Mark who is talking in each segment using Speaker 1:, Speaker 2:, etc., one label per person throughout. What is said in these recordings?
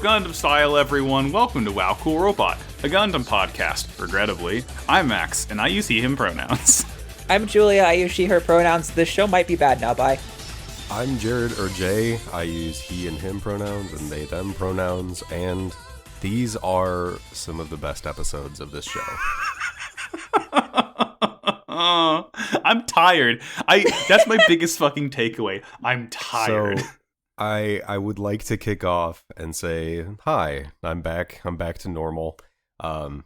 Speaker 1: Gundam style, everyone. Welcome to Wow Cool Robot, a Gundam podcast. Regrettably, I'm Max, and I use he/him pronouns.
Speaker 2: I'm Julia, I use she, her pronouns. This show might be bad now, bye.
Speaker 3: I'm Jared, or Jay. I use he and him pronouns and they them pronouns, and these are some of the best episodes of this show.
Speaker 1: I'm tired. That's my biggest fucking takeaway. I'm tired.
Speaker 3: So, I would like to kick off and say, hi, I'm back. I'm back to normal. I'm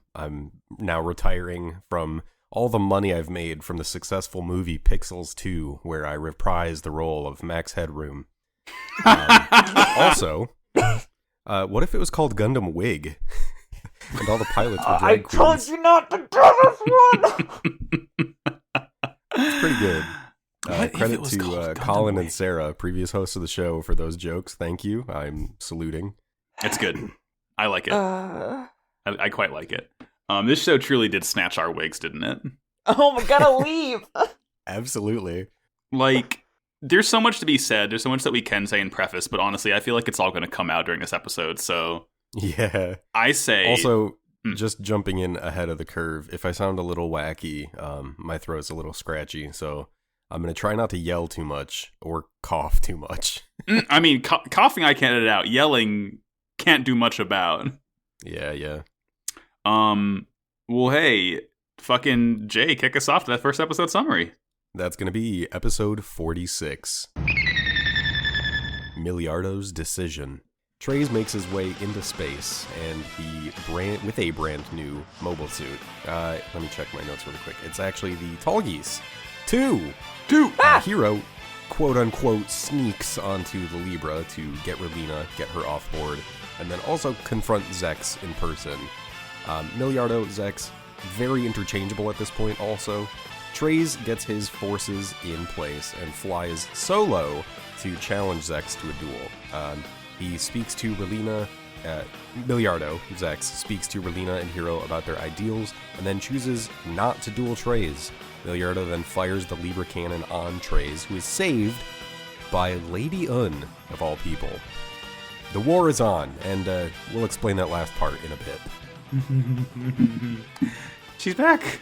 Speaker 3: now retiring from all the money I've made from the successful movie Pixels 2, where I reprised the role of Max Headroom. Also, what if it was called Gundam Wig? And all the pilots were drag queens.
Speaker 2: I told you not to do this one!
Speaker 3: It's pretty good. Credit to Colin and Sarah, previous hosts of the show, for those jokes. Thank you. I'm saluting.
Speaker 1: It's good. I like it. I quite like it. This show truly did snatch our wigs, didn't it?
Speaker 2: Oh, we gotta leave!
Speaker 3: Absolutely.
Speaker 1: Like, there's so much to be said. There's so much that we can say in preface, but honestly, I feel like it's all going to come out during this episode, so...
Speaker 3: Yeah.
Speaker 1: I say...
Speaker 3: Also, just jumping in ahead of the curve, if I sound a little wacky, my throat's a little scratchy, so I'm going to try not to yell too much or cough too much.
Speaker 1: I mean, coughing I can't edit out. Yelling can't do much about.
Speaker 3: Yeah.
Speaker 1: Well, hey, fucking Jay, kick us off to that first episode summary.
Speaker 3: That's going to be episode 46. Milliardo's Decision. Treize makes his way into space, and with a brand new mobile suit. Let me check my notes really quick. It's actually the Tallgeese 2. Hero, quote-unquote, sneaks onto the Libra to get Relina, get her off board, and then also confront Zex in person. Milliardo, Zex, very interchangeable at this point also. Treize gets his forces in place and flies solo to challenge Zex to a duel. He speaks to Relina, Milliardo, Zex, speaks to Relina and Hero about their ideals, and then chooses not to duel Treize. Milliardo then fires the Libra cannon on Treize, who is saved by Lady Un, of all people. The war is on, and we'll explain that last part in a bit.
Speaker 1: She's back.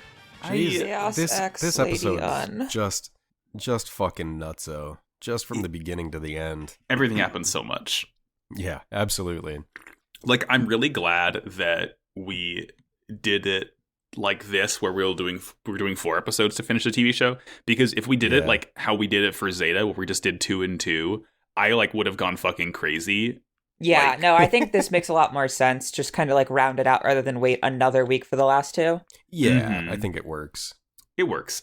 Speaker 3: This episode just fucking nutso. Just from the beginning to the end.
Speaker 1: Everything happens so much.
Speaker 3: Yeah, absolutely.
Speaker 1: Like, I'm really glad that we did it like this, where we're doing 4 episodes to finish the TV show. Because if we did it like how we did it for Zeta, where we just did 2 and 2, I would have gone fucking crazy.
Speaker 2: Yeah, no, I think this makes a lot more sense. Just kind of round it out rather than wait another week for the last 2.
Speaker 3: Yeah, I think it works.
Speaker 1: It works.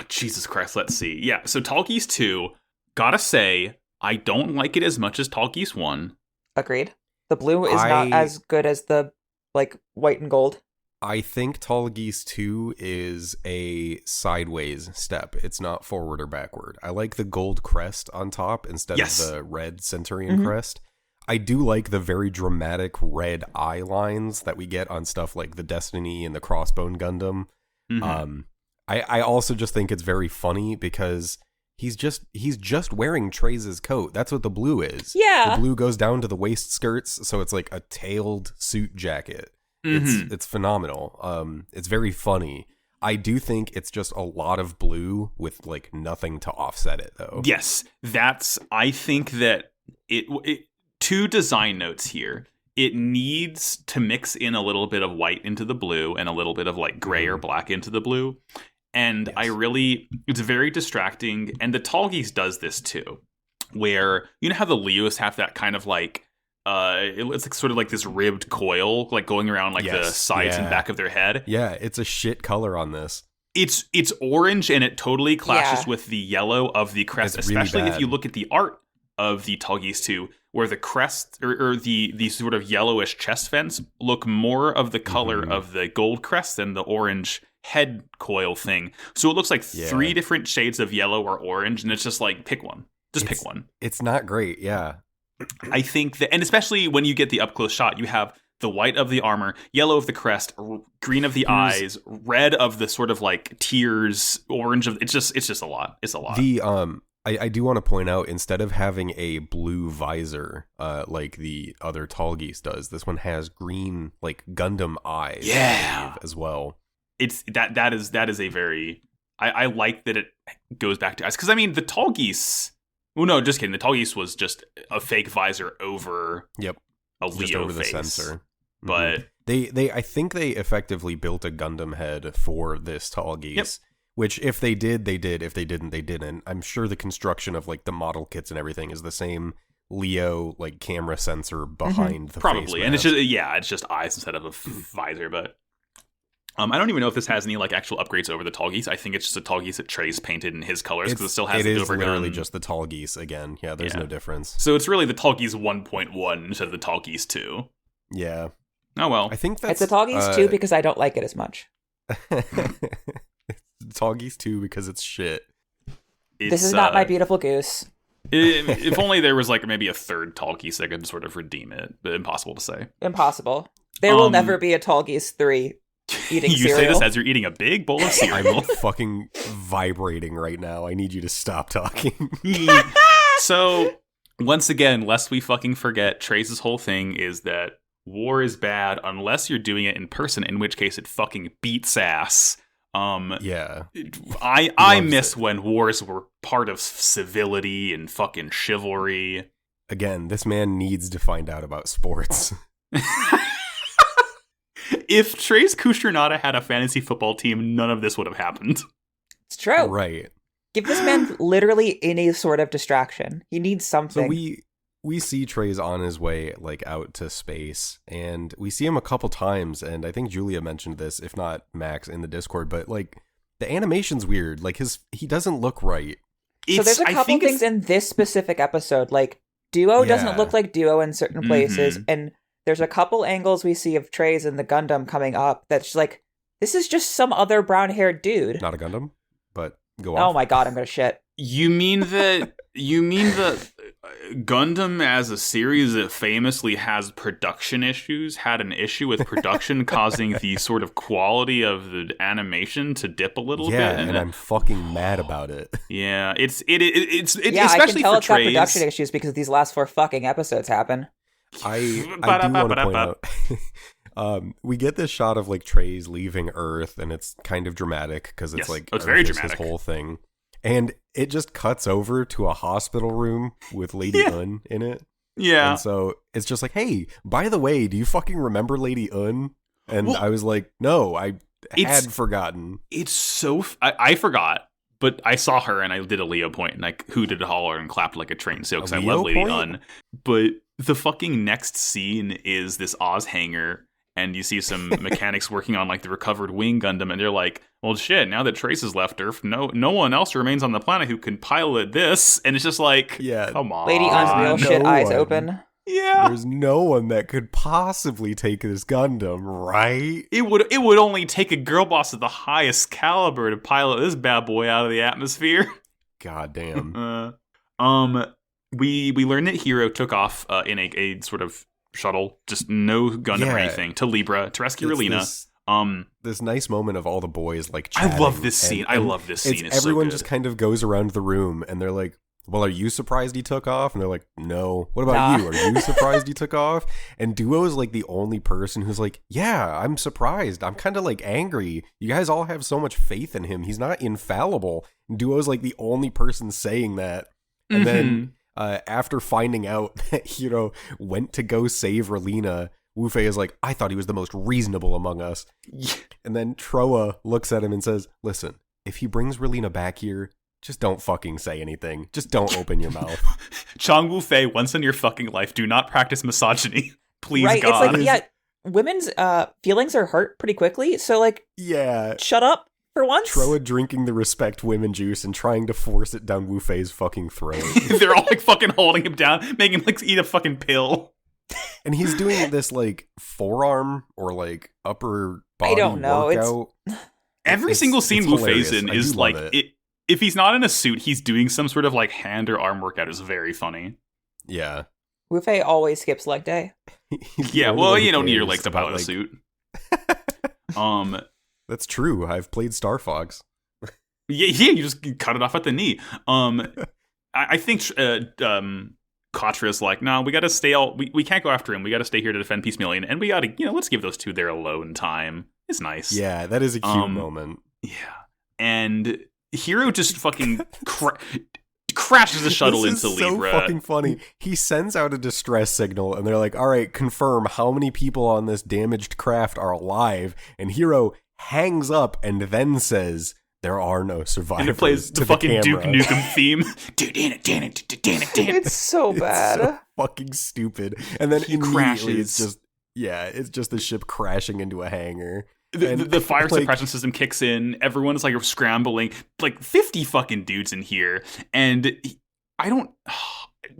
Speaker 1: Jesus Christ, let's see. Yeah, so Tallgeese 2, gotta say, I don't like it as much as Tallgeese 1.
Speaker 2: Agreed. The blue is not as good as the, white and gold.
Speaker 3: I think Tallgeese 2 is a sideways step. It's not forward or backward. I like the gold crest on top instead of the red Centurion crest. I do like the very dramatic red eye lines that we get on stuff like the Destiny and the Crossbone Gundam. I also just think it's very funny because he's just wearing Treize's coat. That's what the blue is.
Speaker 2: Yeah.
Speaker 3: The blue goes down to the waist skirts, so it's like a tailed suit jacket. It's phenomenal. It's very funny. I do think it's just a lot of blue with nothing to offset it, though.
Speaker 1: Yes, I think that it 2 design notes here. It needs to mix in a little bit of white into the blue and a little bit of gray or black into the blue. And it's very distracting. And the Tallgeese does this too, where you know how the Leos have that kind of it's sort of this ribbed coil going around the sides and back of their head.
Speaker 3: Yeah, it's a shit color on this.
Speaker 1: It's orange, and it totally clashes with the yellow of the crest,
Speaker 3: it's really
Speaker 1: especially
Speaker 3: bad.
Speaker 1: if you look at the art of the Tallgeese 2, where the crest or the sort of yellowish chest fence look more of the color of the gold crest than the orange head coil thing. So it looks like 3 different shades of yellow or orange, and it's just pick one. Pick one.
Speaker 3: It's not great, yeah.
Speaker 1: I think that, and especially when you get the up close shot, you have the white of the armor, yellow of the crest, green of the eyes, red of the sort of tears, orange of it's just a lot. It's a lot.
Speaker 3: I do want to point out, instead of having a blue visor, like the other Tall Geese does, this one has green, like Gundam eyes, I believe, as well.
Speaker 1: It's that is a very I like that it goes back to us, because I mean the Tall Geese. Well, no, just kidding. The Tall Geese was just a fake visor over.
Speaker 3: Yep.
Speaker 1: A Leo
Speaker 3: just over
Speaker 1: face.
Speaker 3: The sensor.
Speaker 1: But
Speaker 3: they I think they effectively built a Gundam head for this Tall Geese. Yep. Which, if they did, they did. If they didn't, they didn't. I'm sure the construction of like the model kits and everything is the same Leo like camera sensor behind the
Speaker 1: probably,
Speaker 3: face
Speaker 1: and
Speaker 3: mask.
Speaker 1: it's just eyes instead of a visor. But I don't even know if this has any like actual upgrades over the Tall Geese. I think it's just a Tall Geese that Trey's painted in his colors, because it still has the
Speaker 3: It is
Speaker 1: overgun.
Speaker 3: literally just the Tall Geese again. Yeah, there's no difference.
Speaker 1: So it's really the Tall Geese 1.1 instead of the Tall Geese 2.
Speaker 3: Yeah.
Speaker 1: Oh well.
Speaker 3: I think that's
Speaker 2: it's the Tall Geese 2 because I don't like it as much.
Speaker 3: Tall Geese 2 because it's shit.
Speaker 2: This is not my beautiful goose.
Speaker 1: If only there was like maybe a third Tall Geese that could sort of redeem it, but impossible to say.
Speaker 2: Impossible. There will never be a Tall Geese 3 eating
Speaker 1: you
Speaker 2: cereal.
Speaker 1: say this as you're eating a big bowl of cereal.
Speaker 3: I'm fucking vibrating right now. I need you to stop talking.
Speaker 1: So, once again, lest we fucking forget, Trace's whole thing is that war is bad unless you're doing it in person, in which case it fucking beats ass.
Speaker 3: Yeah.
Speaker 1: I miss when wars were part of civility and fucking chivalry.
Speaker 3: Again, this man needs to find out about sports.
Speaker 1: If Trace Kusturnada had a fantasy football team, none of this would have happened.
Speaker 2: It's true.
Speaker 3: Right.
Speaker 2: Give this man literally any sort of distraction. He needs something.
Speaker 3: So we see Trey's on his way like out to space, and we see him a couple times, and I think Julia mentioned this, if not Max, in the Discord, but like the animation's weird. Like he doesn't look right.
Speaker 2: So there's a couple things in this specific episode. Like Duo doesn't look like Duo in certain places, and there's a couple angles we see of Trey's in the Gundam coming up that's like, this is just some other brown-haired dude.
Speaker 3: Not a Gundam, but go on.
Speaker 2: Oh my god, I'm gonna shit.
Speaker 1: You mean that Gundam as a series that famously has production issues had an issue with production causing the sort of quality of the animation to dip a little bit?
Speaker 3: Yeah, and I'm fucking mad about it.
Speaker 1: Yeah, it's
Speaker 2: yeah,
Speaker 1: especially
Speaker 2: I can tell
Speaker 1: for
Speaker 2: it's got
Speaker 1: Trey's.
Speaker 2: production issues because these last 4 fucking episodes happen.
Speaker 3: I do want to point out, we get this shot of like Trey's leaving Earth, and it's kind of dramatic because it's like
Speaker 1: it's very
Speaker 3: Earth is
Speaker 1: dramatic.
Speaker 3: his whole thing, and it just cuts over to a hospital room with Lady Un in it.
Speaker 1: Yeah,
Speaker 3: and so it's just like, hey, by the way, do you fucking remember Lady Un? And I was like, no, I had forgotten.
Speaker 1: It's so I forgot. But I saw her and I did a Leo point and I hooted, holler, and clapped like a trained seal because I love Lady Un. But the fucking next scene is this Oz hangar, and you see some mechanics working on like the recovered wing Gundam, and they're like, well, shit, now that Trace has left Earth, no one else remains on the planet who can pilot this. And it's just like, come on.
Speaker 2: Lady Un's real shit, eyes open.
Speaker 1: Yeah.
Speaker 3: There's no one that could possibly take this Gundam, right?
Speaker 1: It would only take a girl boss of the highest caliber to pilot this bad boy out of the atmosphere.
Speaker 3: God damn.
Speaker 1: We learned that Hero took off in a sort of shuttle, just no Gundam or anything, to Libra to rescue Relina.
Speaker 3: This nice moment of all the boys like chatting.
Speaker 1: I love this scene. I love this scene. It's
Speaker 3: everyone
Speaker 1: so
Speaker 3: just kind of goes around the room and they're like, well, are you surprised he took off? And they're like, no. What about you? Are you surprised he took off? And Duo is like the only person who's like, yeah, I'm surprised. I'm kind of like angry. You guys all have so much faith in him. He's not infallible. And Duo's like the only person saying that. And then after finding out that Hiro went to go save Relina, Wu Fei is like, I thought he was the most reasonable among us. And then Troa looks at him and says, listen, if he brings Relina back here, just don't fucking say anything. Just don't open your mouth.
Speaker 1: Chong Wu Fei, once in your fucking life, do not practice misogyny. Please,
Speaker 2: right,
Speaker 1: God.
Speaker 2: It's like, women's feelings are hurt pretty quickly, so like, shut up for once.
Speaker 3: Troa drinking the respect women juice and trying to force it down Wu Fei's fucking throat.
Speaker 1: They're all like fucking holding him down, making him like eat a fucking pill.
Speaker 3: And he's doing this like forearm or like upper body
Speaker 2: I don't know.
Speaker 3: workout.
Speaker 1: Every single scene Wu Fei's
Speaker 3: hilarious.
Speaker 1: in is like it. If he's not in a suit, he's doing some sort of like hand or arm workout. Is very funny.
Speaker 3: Yeah.
Speaker 2: Wu Fei always skips leg day.
Speaker 1: Yeah, well, you don't need your legs to pilot a suit.
Speaker 3: That's true. I've played Star Fox.
Speaker 1: Yeah, you just cut it off at the knee. I think Quattra's like, no, we got to stay we can't go after him. We got to stay here to defend Peace Million, and we got to, let's give those two their alone time. It's nice.
Speaker 3: Yeah, that is a cute moment.
Speaker 1: Yeah, and Hiro just fucking crashes the shuttle into Libra.
Speaker 3: It's so fucking funny. He sends out a distress signal, and they're like, all right, confirm how many people on this damaged craft are alive. And Hiro hangs up and then says, there are no survivors.
Speaker 1: And it plays the fucking Duke Nukem theme.
Speaker 2: It's so bad.
Speaker 3: It's so fucking stupid. And then immediately it's just the ship crashing into a hangar.
Speaker 1: The fire suppression system kicks in. Everyone is like scrambling, like 50 fucking dudes in here. And I don't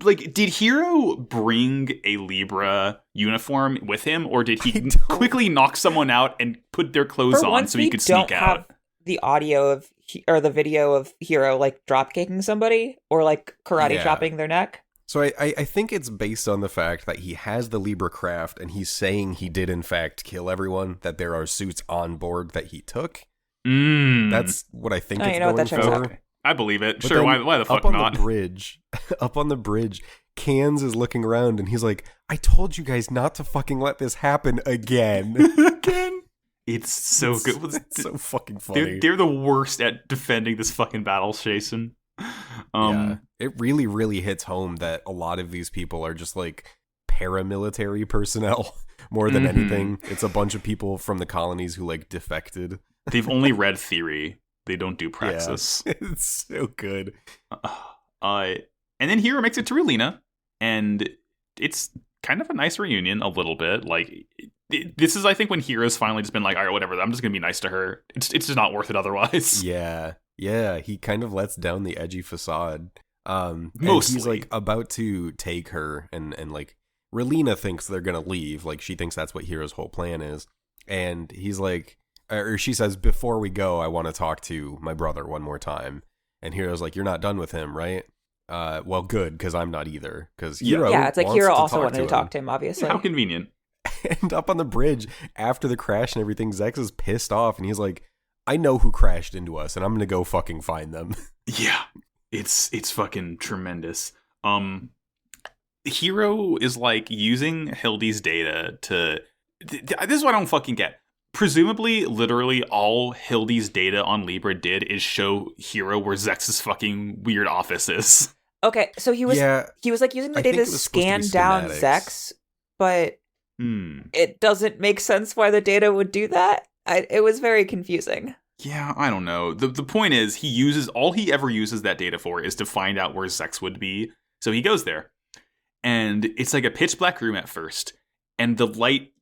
Speaker 1: like, did Hiro bring a Libra uniform with him, or did he quickly knock someone out and put their clothes on so he could sneak out?
Speaker 2: The audio of or the video of Hiro like drop kicking somebody or like karate chopping their neck.
Speaker 3: So I think it's based on the fact that he has the Libra craft and he's saying he did in fact kill everyone, that there are suits on board that he took. That's what I think it's going for.
Speaker 1: I believe it.
Speaker 3: But
Speaker 1: sure, why the fuck not?
Speaker 3: Up on the bridge, Cans is looking around and he's like, I told you guys not to fucking let this happen again.
Speaker 1: It's so good.
Speaker 3: It's so fucking funny.
Speaker 1: They're the worst at defending this fucking battle station.
Speaker 3: Yeah, it really, really hits home that a lot of these people are just like paramilitary personnel more than anything. It's a bunch of people from the colonies who like defected.
Speaker 1: They've only read theory. They don't do praxis.
Speaker 3: Yeah, it's so good.
Speaker 1: And then Hiro makes it to Relina, and it's kind of a nice reunion a little bit. Like, this is, I think, when Hiro's finally just been like, all right, whatever, I'm just going to be nice to her. It's just not worth it otherwise.
Speaker 3: Yeah, he kind of lets down the edgy facade.
Speaker 1: Mostly.
Speaker 3: He's like about to take her, and like Relina thinks they're gonna leave. Like, she thinks that's what Hiro's whole plan is. And he's like, or she says, before we go, I want to talk to my brother one more time. And Hiro's like, you're not done with him, right? Well, good, because I'm not either. Because Hiro,
Speaker 2: it's like Hiro also wanted to talk to him, obviously.
Speaker 1: How convenient.
Speaker 3: And up on the bridge after the crash and everything, Zex is pissed off, and he's like, I know who crashed into us, and I'm gonna go fucking find them.
Speaker 1: Yeah, it's fucking tremendous. Hiro is like using Hildy's data to. This is what I don't fucking get. Presumably, literally, all Hildy's data on Libra did is show Hiro where Zex's fucking weird office is.
Speaker 2: Okay, so he was like using the data to scan down Zex, but it doesn't make sense why the data would do that. It was very confusing.
Speaker 1: Yeah, I don't know. The point is, all he ever uses that data for is to find out where Zex would be. So he goes there, and it's like a pitch black room at first, and a light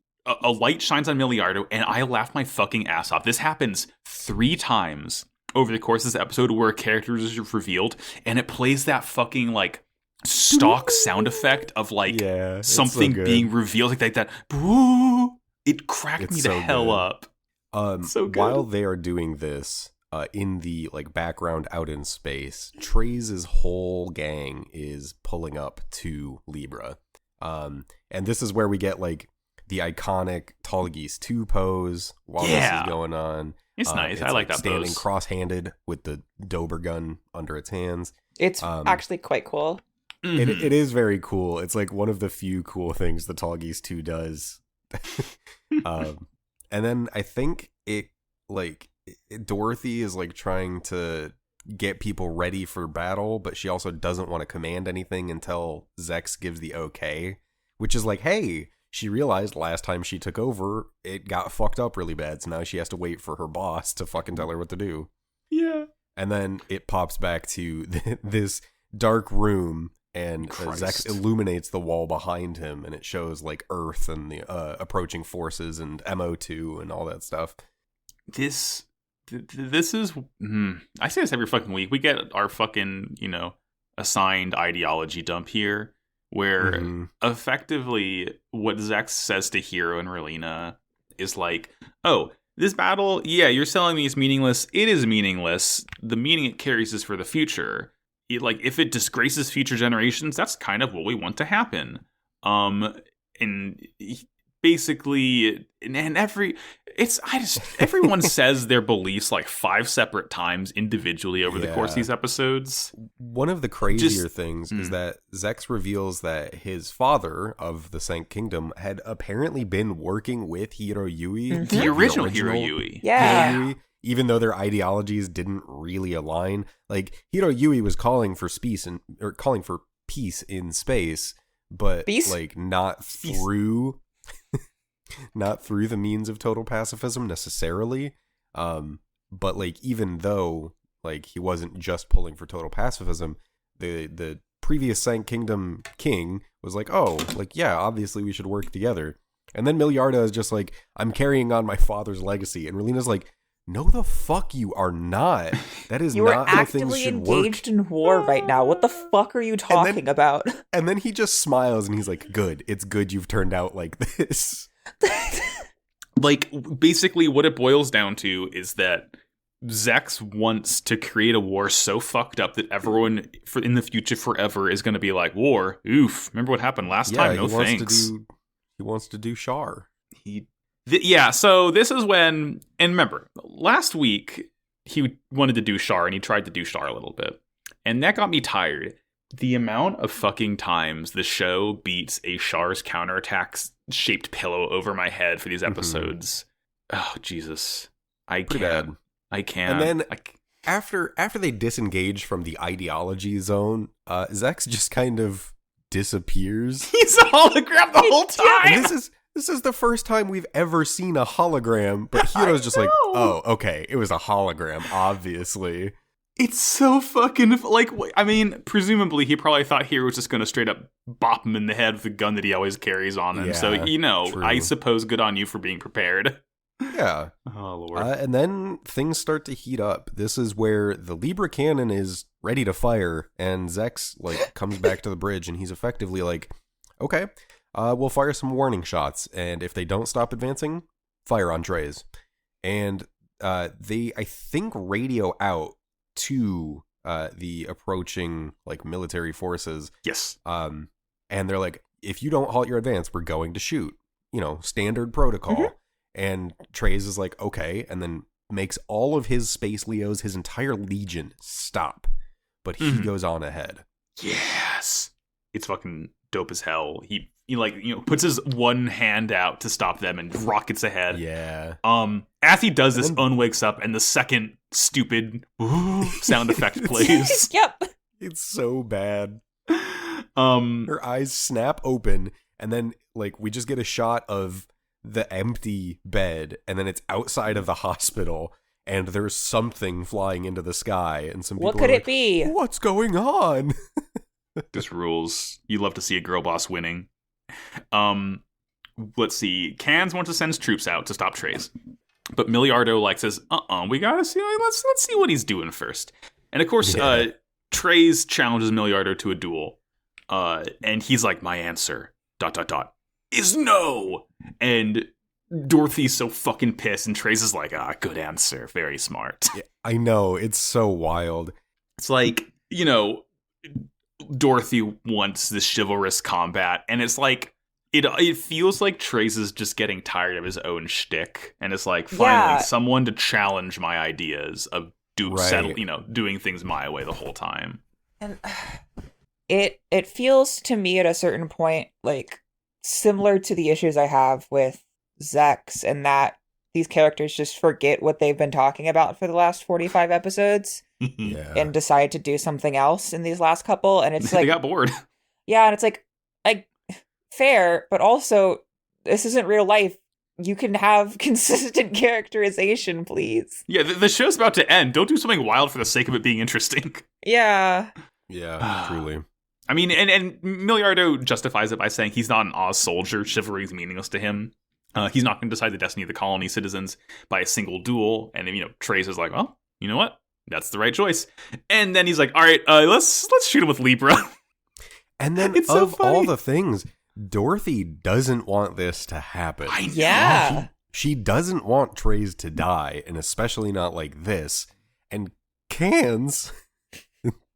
Speaker 1: shines on Milliardo, and I laughed my fucking ass off. This happens 3 times over the course of this episode where a character is revealed, and it plays that fucking like stock sound effect of like something being revealed, like that. It cracked me the hell up.
Speaker 3: So good. While they are doing this, in the like background out in space, Trey's whole gang is pulling up to Libra, and this is where we get like the iconic Tall Geese 2 pose while this is going on.
Speaker 1: It's nice. I like that
Speaker 3: standing
Speaker 1: pose.
Speaker 3: Cross-handed with the Dober gun under its hands.
Speaker 2: It's actually quite cool.
Speaker 3: Mm-hmm. It is very cool. It's like one of the few cool things the Tall Geese 2 does. And then I think Dorothy is like trying to get people ready for battle, but she also doesn't want to command anything until Zex gives the okay, which is like, hey, she realized last time she took over, it got fucked up really bad, so now she has to wait for her boss to fucking tell her what to do.
Speaker 1: Yeah.
Speaker 3: And then it pops back to this dark room, and Zex illuminates the wall behind him, and it shows like Earth and the approaching forces and MO2 and all that stuff.
Speaker 1: This is I say this every fucking week. We get our fucking, assigned ideology dump here, where effectively what Zex says to Hiro and Relina is like, oh, this battle, you're telling me it's meaningless. It is meaningless. The meaning it carries is for the future. If it disgraces future generations, that's kind of what we want to happen. And basically, and everyone says their beliefs like 5 separate times individually over the course of these episodes.
Speaker 3: One of the crazier things is that Zex reveals that his father of the Sank Kingdom had apparently been working with Hiroyui,
Speaker 1: the original Hiroyui.
Speaker 2: Yeah.
Speaker 3: Even though their ideologies didn't really align. Like, Hiroyui was calling for peace in space, but like not through not through the means of total pacifism necessarily. But like, even though like he wasn't just pulling for total pacifism, the previous Sank Kingdom king was like, oh, like, yeah, obviously we should work together. And then Milliardo is just like, I'm carrying on my father's legacy. And Relina's like, no, the fuck you are not. That is not how things should work.
Speaker 2: You're actively engaged in war right now. What the fuck are you talking about?
Speaker 3: And then he just smiles and he's like, good. It's good you've turned out like this.
Speaker 1: Like, basically what it boils down to is that Zex wants to create a war so fucked up that everyone in the future forever is going to be like, war, oof, remember what happened last time? No thanks.
Speaker 3: He wants to do Char.
Speaker 1: So this is when, and remember, last week he wanted to do Char and he tried to do Char a little bit. And that got me tired. The amount of fucking times the show beats a Char's counterattack shaped pillow over my head for these episodes. Oh, Jesus. I can't.
Speaker 3: And then after they disengage from the ideology zone, Zex just kind of disappears.
Speaker 1: He's a hologram the whole time.
Speaker 3: And this is the first time we've ever seen a hologram, but Hiro's just like, oh, okay, it was a hologram, obviously.
Speaker 1: It's so fucking, like, I mean, presumably he probably thought Hiro was just going to straight up bop him in the head with the gun that he always carries on him.
Speaker 3: Yeah,
Speaker 1: so,
Speaker 3: true.
Speaker 1: I suppose good on you for being prepared.
Speaker 3: Yeah.
Speaker 1: Oh, Lord.
Speaker 3: And then things start to heat up. This is where the Libra cannon is ready to fire, and Zex, like, comes back to the bridge, and he's effectively like, okay, we'll fire some warning shots, and if they don't stop advancing, fire on trays. And they, I think, radio out to the approaching, like, military forces.
Speaker 1: Yes.
Speaker 3: And they're like, if you don't halt your advance, we're going to shoot. You know, standard protocol. Mm-hmm. And Trays is like, okay, and then makes all of his Space Leos, his entire legion, stop. But he goes on ahead.
Speaker 1: Yes. It's fucking dope as hell. He like, puts his one hand out to stop them and rockets ahead.
Speaker 3: Yeah.
Speaker 1: As he does this, Un wakes up and the second stupid sound effect plays.
Speaker 2: Yep.
Speaker 3: It's so bad. Her eyes snap open, and then, like, we just get a shot of the empty bed, and then it's outside of the hospital, and there's something flying into the sky, and some people
Speaker 2: what could
Speaker 3: are like,
Speaker 2: it be?
Speaker 3: What's going on?
Speaker 1: This rules. You love to see a girl boss winning. Let's see. Cans wants to send troops out to stop Trays, but Milliardo like says, we gotta see. Let's see what he's doing first. And of course, Trays challenges Milliardo to a duel, and he's like, my answer ... is no. And Dorothy's so fucking pissed, and Trace is like, good answer, very smart.
Speaker 3: Yeah, I know, it's so wild.
Speaker 1: It's like, Dorothy wants this chivalrous combat, and it's like, it feels like Trace is just getting tired of his own shtick, and it's like, finally, someone to challenge my ideas of doing things my way the whole time.
Speaker 2: And it feels to me at a certain point like similar to the issues I have with Zex, and that these characters just forget what they've been talking about for the last 45 episodes and decide to do something else in these last couple, and it's like...
Speaker 1: They got bored.
Speaker 2: Yeah, and it's like fair, but also, this isn't real life. You can have consistent characterization, please.
Speaker 1: Yeah, the show's about to end. Don't do something wild for the sake of it being interesting.
Speaker 2: Yeah.
Speaker 3: Yeah, truly.
Speaker 1: I mean, and Milliardo justifies it by saying he's not an Oz soldier. Chivalry is meaningless to him. He's not going to decide the destiny of the colony citizens by a single duel. And Trace is like, well, you know what? That's the right choice. And then he's like, all right, let's shoot him with Libra.
Speaker 3: And then all the things, Dorothy doesn't want this to happen.
Speaker 2: Yeah.
Speaker 3: She doesn't want Trace to die, and especially not like this. And Cans...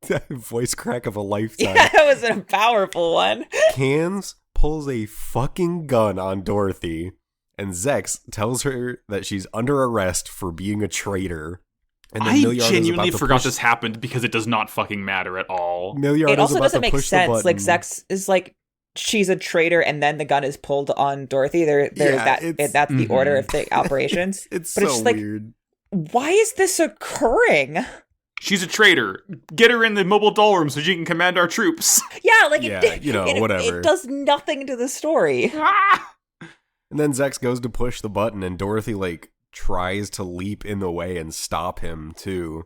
Speaker 3: That voice crack of a lifetime.
Speaker 2: Yeah, that was a powerful one.
Speaker 3: Cans pulls a fucking gun on Dorothy and Zex tells her that she's under arrest for being a traitor. And then
Speaker 1: I genuinely forgot this happened because it does not fucking matter at all.
Speaker 2: It also doesn't make sense. Like, Zex is like, she's a traitor, and then the gun is pulled on Dorothy. That's the order of the operations.
Speaker 3: It's so weird.
Speaker 2: Why is this occurring?
Speaker 1: She's a traitor. Get her in the mobile doll room so she can command our troops.
Speaker 2: Yeah,
Speaker 3: whatever.
Speaker 2: It does nothing to the story.
Speaker 3: And then Zex goes to push the button, and Dorothy, tries to leap in the way and stop him, too.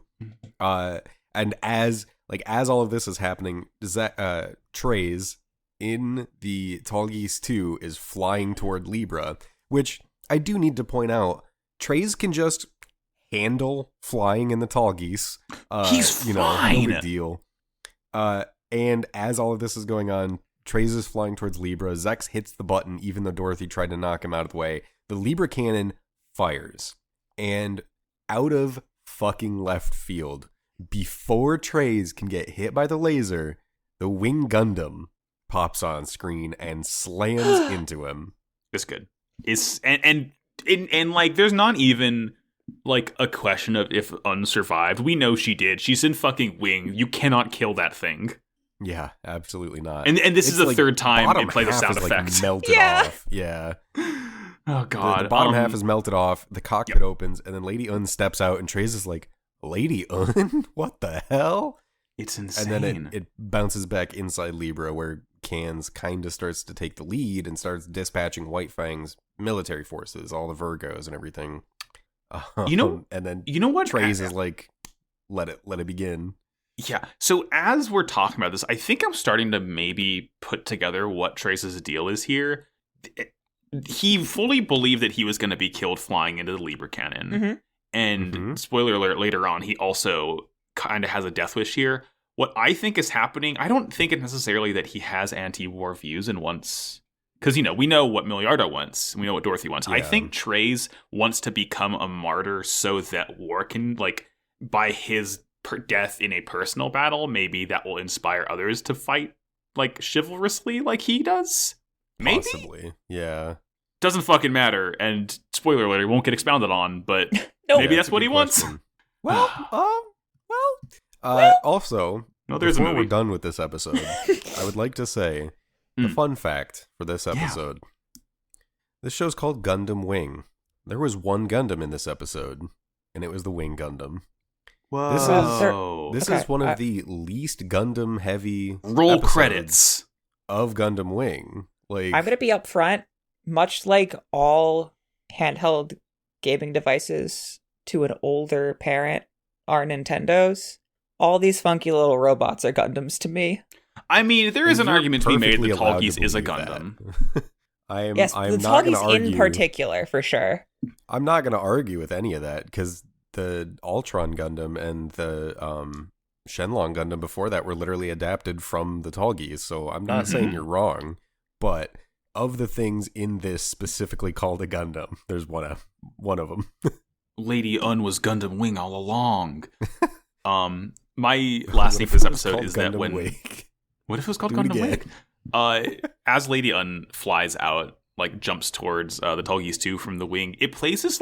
Speaker 3: And as all of this is happening, Treize in the Tall Geese 2 is flying toward Libra, which I do need to point out, Treize can just handle flying in the Tall Geese.
Speaker 1: He's fine.
Speaker 3: No big deal. And as all of this is going on, Treize is flying towards Libra. Zex hits the button, even though Dorothy tried to knock him out of the way. The Libra cannon fires. And out of fucking left field, before Treize can get hit by the laser, the Wing Gundam pops on screen and slams into him.
Speaker 1: It's good. And there's not even a question of if unsurvived. We know she did. She's in fucking Wing. You cannot kill that thing.
Speaker 3: Yeah, absolutely not.
Speaker 1: And this is the third time they play the sound effect.
Speaker 3: Melted off. Yeah.
Speaker 1: Oh god.
Speaker 3: The bottom half is melted off. The cockpit opens, and then Lady Un steps out, and Treize is like, Lady Un? What the hell?
Speaker 1: It's insane.
Speaker 3: And then it bounces back inside Libra, where Cans kind of starts to take the lead and starts dispatching White Fang's military forces, all the Virgos and everything. And then
Speaker 1: what?
Speaker 3: Treize is like, let it begin.
Speaker 1: Yeah. So as we're talking about this, I think I'm starting to maybe put together what Treize's deal is here. He fully believed that he was going to be killed flying into the Libra cannon.
Speaker 2: Mm-hmm.
Speaker 1: And spoiler alert, later on, he also kind of has a death wish here. What I think is happening, I don't think it's necessarily that he has anti-war views and wants... Because, we know what Milliardo wants. We know what Dorothy wants. Yeah. I think Treize wants to become a martyr so that war can, by his death in a personal battle, maybe that will inspire others to fight, chivalrously like he does. Maybe?
Speaker 3: Possibly, yeah.
Speaker 1: Doesn't fucking matter, and spoiler alert, it won't get expounded on, but maybe that's what he wants.
Speaker 3: Also, before we're done with this episode, I would like to say the fun fact for this episode. Yeah. This show's called Gundam Wing. There was one Gundam in this episode, and it was the Wing Gundam.
Speaker 1: Whoa.
Speaker 3: This is one of the least Gundam heavy
Speaker 1: roll credits
Speaker 3: of Gundam Wing.
Speaker 2: I'm going to be upfront, much like all handheld gaming devices to an older parent are Nintendos, all these funky little robots are Gundams to me.
Speaker 1: I mean, there is an argument to be made that Tall Geese is a Gundam.
Speaker 2: The Tall Geese in particular, for sure.
Speaker 3: I'm not going to argue with any of that, because the Ultron Gundam and the Shenlong Gundam before that were literally adapted from the Tall Geese, so I'm not saying you're wrong, but of the things in this specifically called a Gundam, there's one of them.
Speaker 1: Lady Un was Gundam Wing all along. My last name for this episode is that when...
Speaker 3: Wake.
Speaker 1: What if it was called Gundam Wing? As Lady Un flies out, jumps towards the Tall Geese 2 from the wing, it plays this,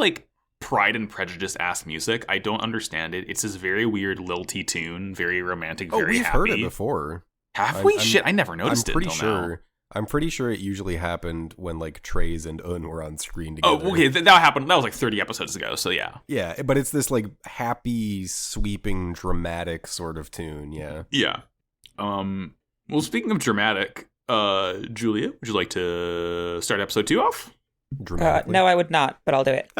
Speaker 1: Pride and Prejudice ass music. I don't understand it. It's this very weird lilty tune, very romantic, very happy.
Speaker 3: We've heard it before.
Speaker 1: Have we? Shit, I never noticed it until now.
Speaker 3: I'm pretty sure it usually happened when Treize and Un were on screen together.
Speaker 1: Oh, okay, that happened. That was 30 episodes ago. So yeah.
Speaker 3: Yeah, but it's this happy, sweeping, dramatic sort of tune. Yeah.
Speaker 1: Yeah. Well, speaking of dramatic, Julia, would you like to start episode 2 off?
Speaker 2: No, I would not, but I'll do it.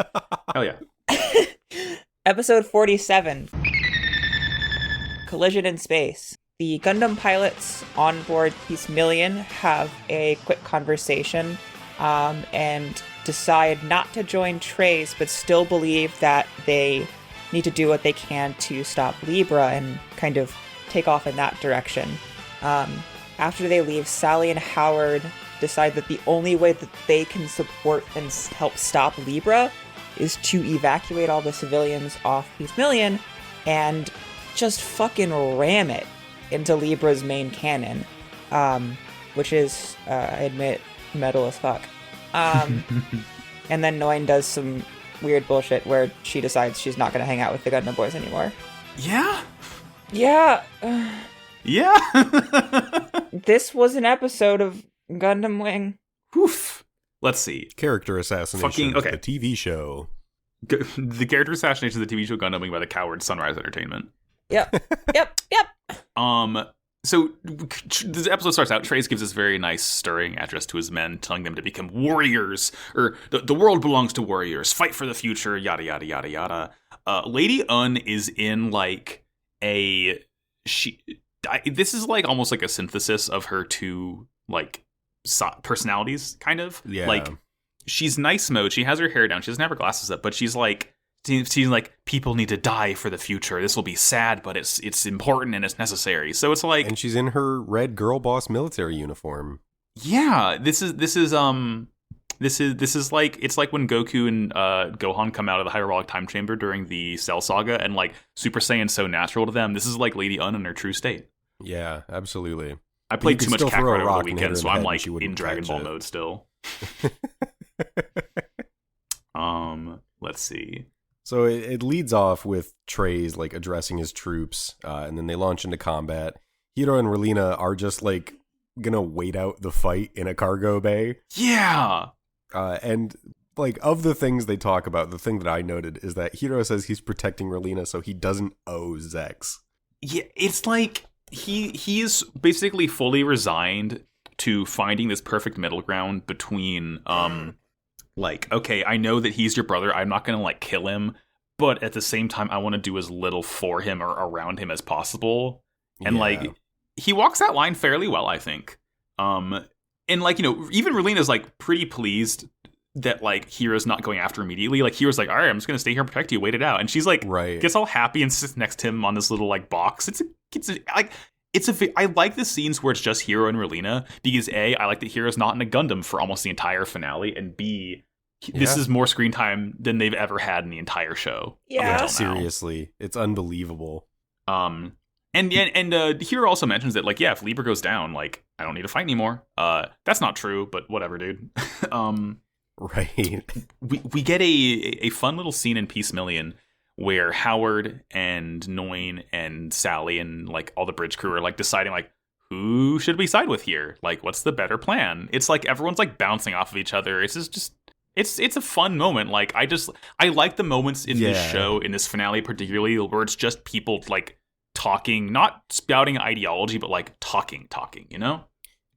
Speaker 1: Hell yeah.
Speaker 2: Episode 47. Collision in Space. The Gundam pilots on board Peace Million have a quick conversation and decide not to join Treize, but still believe that they need to do what they can to stop Libra and kind of take off in that direction. After they leave, Sally and Howard decide that the only way that they can support and help stop Libra is to evacuate all the civilians off Peace Million and just fucking ram it into Libra's main cannon, which is, I admit, metal as fuck. And then Noin does some weird bullshit where she decides she's not going to hang out with the Gundam boys anymore.
Speaker 1: Yeah?
Speaker 2: Yeah.
Speaker 1: Yeah?
Speaker 2: This was an episode of Gundam Wing.
Speaker 1: Oof. Let's see.
Speaker 3: Character assassination.
Speaker 1: Okay.
Speaker 3: The TV show.
Speaker 1: The character assassination of the TV show Gundam Wing by the coward Sunrise Entertainment.
Speaker 2: Yep.
Speaker 1: So this episode starts out, Trace gives this very nice stirring address to his men, telling them to become warriors, or the world belongs to warriors, fight for the future, yada, yada, yada, yada. Lady Un is in, like, this is, like, almost like a synthesis of her two, like, personalities, kind of.
Speaker 3: Yeah.
Speaker 1: Like, she's nice mode, she has her hair down, she doesn't have her glasses up, but she's like, people need to die for the future. This will be sad, but it's important and it's necessary. So it's like,
Speaker 3: and she's in her red girl boss military uniform.
Speaker 1: Yeah, this is like, it's like when Goku and Gohan come out of the hyperbolic time chamber during the Cell Saga, and like Super Saiyan's so natural to them. This is like Lady Un in her true state.
Speaker 3: Yeah, absolutely.
Speaker 1: I played too much Kakarot over the weekend, so I'm like in Dragon Ball mode still. Let's see.
Speaker 3: So it leads off with Trey's like addressing his troops, and then they launch into combat. Hiro and Relina are just like gonna wait out the fight in a cargo bay.
Speaker 1: Yeah.
Speaker 3: And like of the things they talk about, the thing that I noted is that Hiro says he's protecting Relina so he doesn't owe Zex.
Speaker 1: Yeah, it's like he's basically fully resigned to finding this perfect middle ground between like, okay, I know that he's your brother. I'm not going to, like, kill him. But at the same time, I want to do as little for him or around him as possible. And, like, he walks that line fairly well, I think. And, like, you know, even Relina's, like, pretty pleased that, like, Hiro's not going after immediately. Like, Hiro's like, all right, I'm just going to stay here and protect you. Wait it out. And she's, like, gets all happy and sits next to him on this little, like, box. I like the scenes where it's just Hiro and Relina because A, I like that Hiro's not in a Gundam for almost the entire finale, and B, this is more screen time than they've ever had in the entire show.
Speaker 2: Yeah,
Speaker 3: seriously, it's unbelievable.
Speaker 1: And Hiro also mentions that, like, yeah, if Libra goes down, like, I don't need to fight anymore. That's not true, but whatever, dude.
Speaker 3: Right.
Speaker 1: We get a fun little scene in Peace Million where Howard and Noin and Sally and, like, all the bridge crew are, like, deciding, like, who should we side with here? Like, what's the better plan? It's like everyone's, like, bouncing off of each other. It's just it's a fun moment. Like, I like the moments in this show, in this finale particularly, where it's just people, like, talking, not spouting ideology, but, like, talking, you know?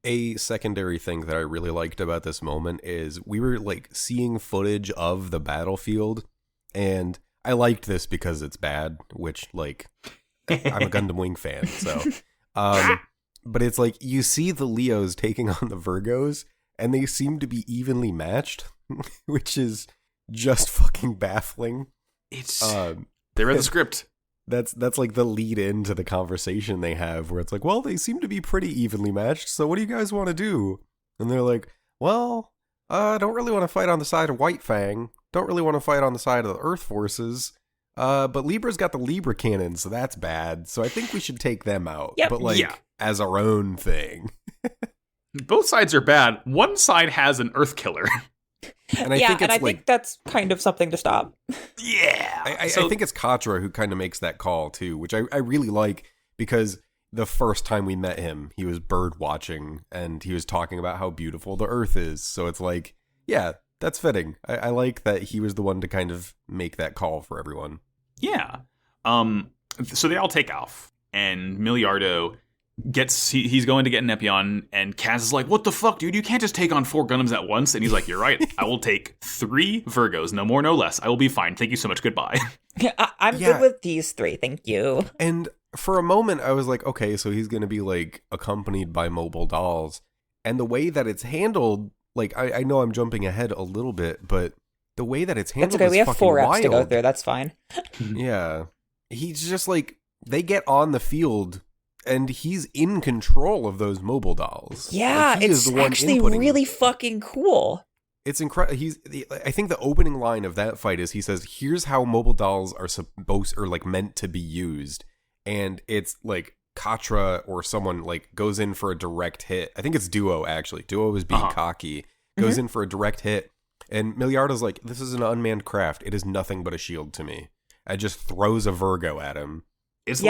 Speaker 3: A secondary thing that I really liked about this moment is we were, like, seeing footage of the battlefield, and I liked this because it's bad, which, like, I'm a Gundam Wing fan, so. But it's like, you see the Leos taking on the Virgos, and they seem to be evenly matched, which is just fucking baffling.
Speaker 1: It's they read the script.
Speaker 3: That's like the lead into the conversation they have, where it's like, well, they seem to be pretty evenly matched, so what do you guys want to do? And they're like, well, I don't really want to fight on the side of White Fang. Don't really want to fight on the side of the Earth forces. But Libra's got the Libra cannon, so that's bad. So I think we should take them out.
Speaker 2: Yep.
Speaker 3: But, like, as our own thing.
Speaker 1: Both sides are bad. One side has an Earth killer.
Speaker 3: And I think
Speaker 2: that's kind of something to stop.
Speaker 1: Yeah.
Speaker 3: I think it's Katra who kind of makes that call, too, which I really like, because the first time we met him, he was bird watching, and he was talking about how beautiful the Earth is. So it's like, yeah, that's fitting. I like that he was the one to kind of make that call for everyone.
Speaker 1: Yeah. So they all take off, and Milliardo he's going to get an Epion, and Kaz is like, what the fuck, dude? You can't just take on 4 Gundams at once. And he's like, you're right. I will take 3 Virgos, no more, no less. I will be fine. Thank you so much. Goodbye.
Speaker 2: I'm good with these 3. Thank you.
Speaker 3: And for a moment, I was like, okay, so he's going to be, like, accompanied by mobile dolls. And the way that it's handled, like, I know I'm jumping ahead a little bit, but the way that it's handled is fucking wild.
Speaker 2: We have 4 reps to go through. That's fine.
Speaker 3: Yeah. He's just like, they get on the field, and he's in control of those mobile dolls.
Speaker 2: Yeah,
Speaker 3: like,
Speaker 2: it's actually really fucking cool.
Speaker 3: It's incredible. I think the opening line of that fight is he says, here's how mobile dolls are meant to be used. And it's like Katra or someone like goes in for a direct hit. I think it's Duo, actually. Duo is being cocky. Goes in for a direct hit. And Milliardo's like, this is an unmanned craft. It is nothing but a shield to me. It just throws a Virgo at him.
Speaker 1: It's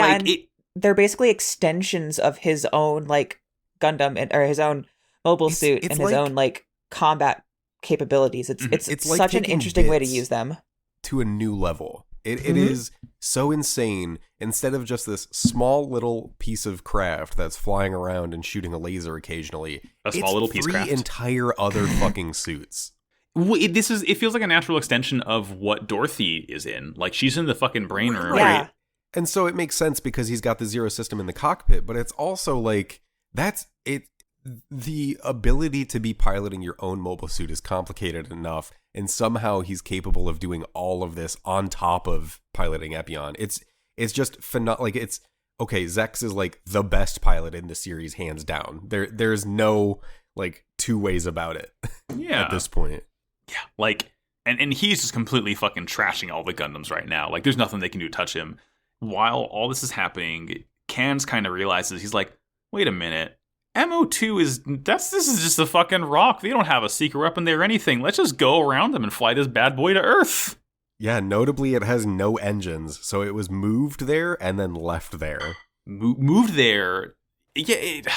Speaker 2: they're basically extensions of his own like Gundam or his own mobile suit and his own like combat capabilities. It's like such an interesting way to use them
Speaker 3: to a new level. It is so insane. Instead of just this small little piece of craft that's flying around and shooting a laser occasionally,
Speaker 1: a small little piece craft.
Speaker 3: 3 entire other fucking suits.
Speaker 1: It feels like a natural extension of what Dorothy is in. Like, she's in the fucking brain room.
Speaker 2: Yeah.
Speaker 3: And so it makes sense because he's got the Zero system in the cockpit, but it's also like, that's it. The ability to be piloting your own mobile suit is complicated enough, and somehow he's capable of doing all of this on top of piloting Epion. It's just like, it's okay. Zex is like the best pilot in the series, hands down. There's no like 2 ways about it.
Speaker 1: Yeah.
Speaker 3: At this point.
Speaker 1: Yeah, like, and he's just completely fucking trashing all the Gundams right now. Like, there's nothing they can do to touch him. While all this is happening, Cans kind of realizes, he's like, wait a minute. MO2 this is just a fucking rock. They don't have a secret weapon there or anything. Let's just go around them and fly this bad boy to Earth.
Speaker 3: Yeah, notably it has no engines, so it was moved there and then left there.
Speaker 1: Moved there. Yeah, it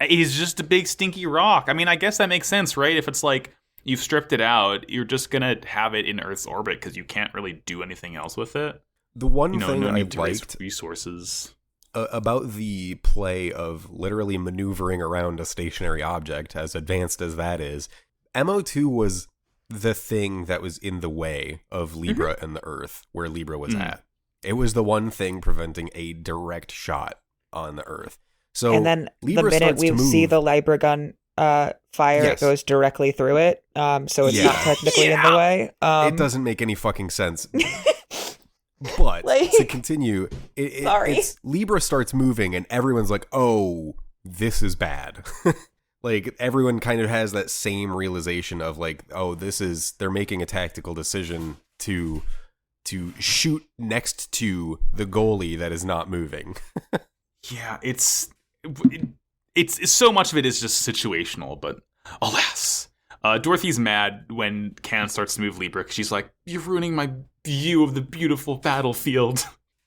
Speaker 1: is just a big stinky rock. I mean, I guess that makes sense, right? If it's like you've stripped it out, you're just gonna have it in Earth's orbit because you can't really do anything else with it.
Speaker 3: The one thing I liked
Speaker 1: resources
Speaker 3: about the play of literally maneuvering around a stationary object, as advanced as that is, MO2 was the thing that was in the way of Libra and the Earth, where Libra was at. It was the one thing preventing a direct shot on the Earth. So,
Speaker 2: and then
Speaker 3: Libra
Speaker 2: the minute we see the Libra gun fire, it goes directly through it, so it's not technically in the way.
Speaker 3: It doesn't make any fucking sense. But to continue, it's Libra starts moving and everyone's like, oh, this is bad. Like, everyone kind of has that same realization of like, oh, they're making a tactical decision to shoot next to the goalie that is not moving.
Speaker 1: Yeah, it's so much of it is just situational, but alas. Dorothy's mad when Can starts to move Libra because she's like, you're ruining my view of the beautiful battlefield.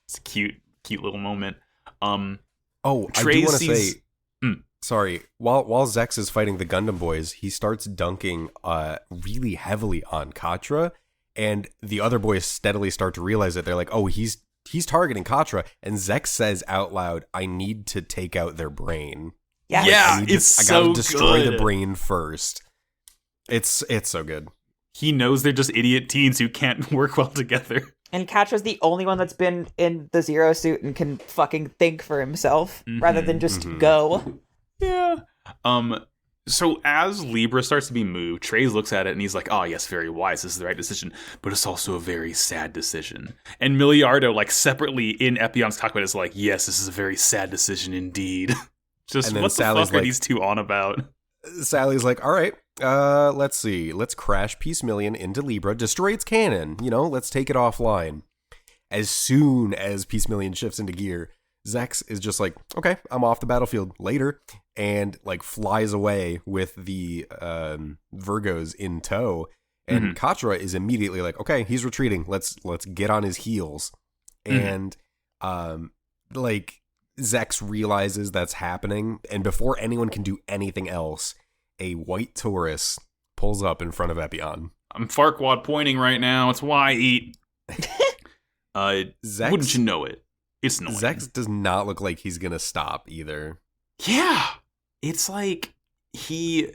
Speaker 1: It's a cute little moment. I do want to say, sorry, while Zex is fighting the Gundam boys, he starts dunking really heavily on Katra, and the other boys steadily start to realize that they're like, oh, he's targeting Katra, and Zex says out loud, I need to take out their brain.
Speaker 2: Yeah,
Speaker 1: yeah,
Speaker 3: I gotta destroy the brain first. It's so good.
Speaker 1: He knows they're just idiot teens who can't work well together.
Speaker 2: And Katra's the only one that's been in the Zero suit and can fucking think for himself rather than just go.
Speaker 1: Yeah. So as Libra starts to be moved, Treize looks at it and he's like, oh, yes, very wise. This is the right decision. But it's also a very sad decision. And Milliardo, like, separately in Epion's cockpit is like, yes, this is a very sad decision indeed. Just what
Speaker 3: Sally's
Speaker 1: the fuck are these two on about?
Speaker 3: Sally's like, all right, let's see. Let's crash Peace Million into Libra, destroy its cannon. Let's take it offline. As soon as Peace Million shifts into gear, Zex is just like, okay, I'm off the battlefield later, and like flies away with the Virgos in tow. And Katra is immediately like, okay, he's retreating. Let's get on his heels. And like Zex realizes that's happening, and before anyone can do anything else, a white Taurus pulls up in front of Epion.
Speaker 1: I'm Farquaad pointing right now. It's Y-8.
Speaker 3: Zex,
Speaker 1: wouldn't you know it? It's annoying.
Speaker 3: Zex does not look like he's gonna stop either.
Speaker 1: Yeah, it's like he,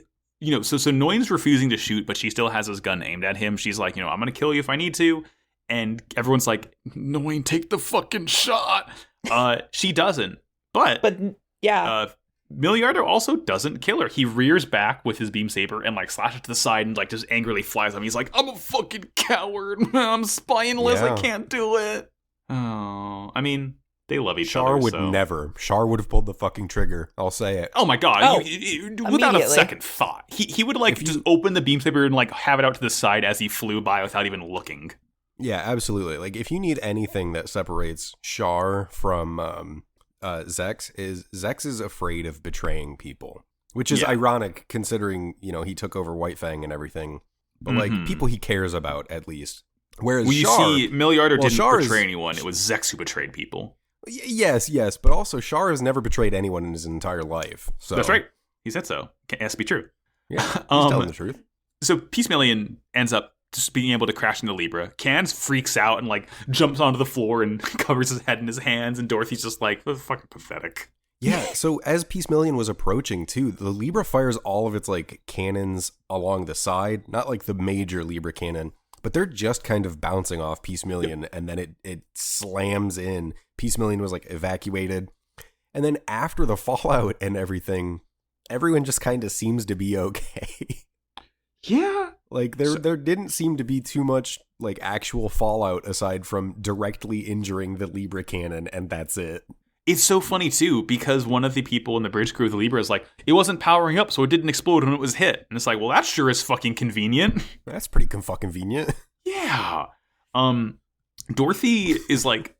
Speaker 1: so Noin's refusing to shoot, but she still has his gun aimed at him. She's like, I'm gonna kill you if I need to, and everyone's like, Noin, take the fucking shot. She doesn't, but
Speaker 2: yeah.
Speaker 1: Milliardo also doesn't kill her. He rears back with his beam saber and like slashes to the side and like just angrily flies on him. He's like, I'm a fucking coward. I'm spineless. I can't do it. Oh, I mean, they love each other.
Speaker 3: Char would never. Char would have pulled the fucking trigger. I'll say it.
Speaker 1: Oh my god! Without a second thought, he would like just open the beam saber and like have it out to the side as he flew by without even looking.
Speaker 3: Yeah, absolutely. Like, if you need anything that separates Char from Zex is afraid of betraying people, which is ironic considering he took over White Fang and everything. but like people he cares about at least. Whereas
Speaker 1: you see, Milliardo didn't betray anyone. It was Zex who betrayed people.
Speaker 3: Yes, but also Char has never betrayed anyone in his entire life. So
Speaker 1: that's right. He said so. It has to be true.
Speaker 3: Yeah, he's telling the truth.
Speaker 1: So Peace ends up just being able to crash into Libra. Cans freaks out and like jumps onto the floor and covers his head in his hands, and Dorothy's just like, that's fucking pathetic.
Speaker 3: Yeah, so as Peace Million was approaching too, the Libra fires all of its like cannons along the side, not like the major Libra cannon, but they're just kind of bouncing off Peace Million, and then it slams in. Peace Million was like evacuated, and then after the fallout and everything, everyone just kind of seems to be okay.
Speaker 1: Yeah.
Speaker 3: Like there didn't seem to be too much like actual fallout aside from directly injuring the Libra cannon, and that's it.
Speaker 1: It's so funny too, because one of the people in the bridge crew of the Libra is like, it wasn't powering up, so it didn't explode when it was hit. And it's like, well, that sure is fucking convenient.
Speaker 3: That's pretty fucking convenient.
Speaker 1: Yeah. Dorothy is like,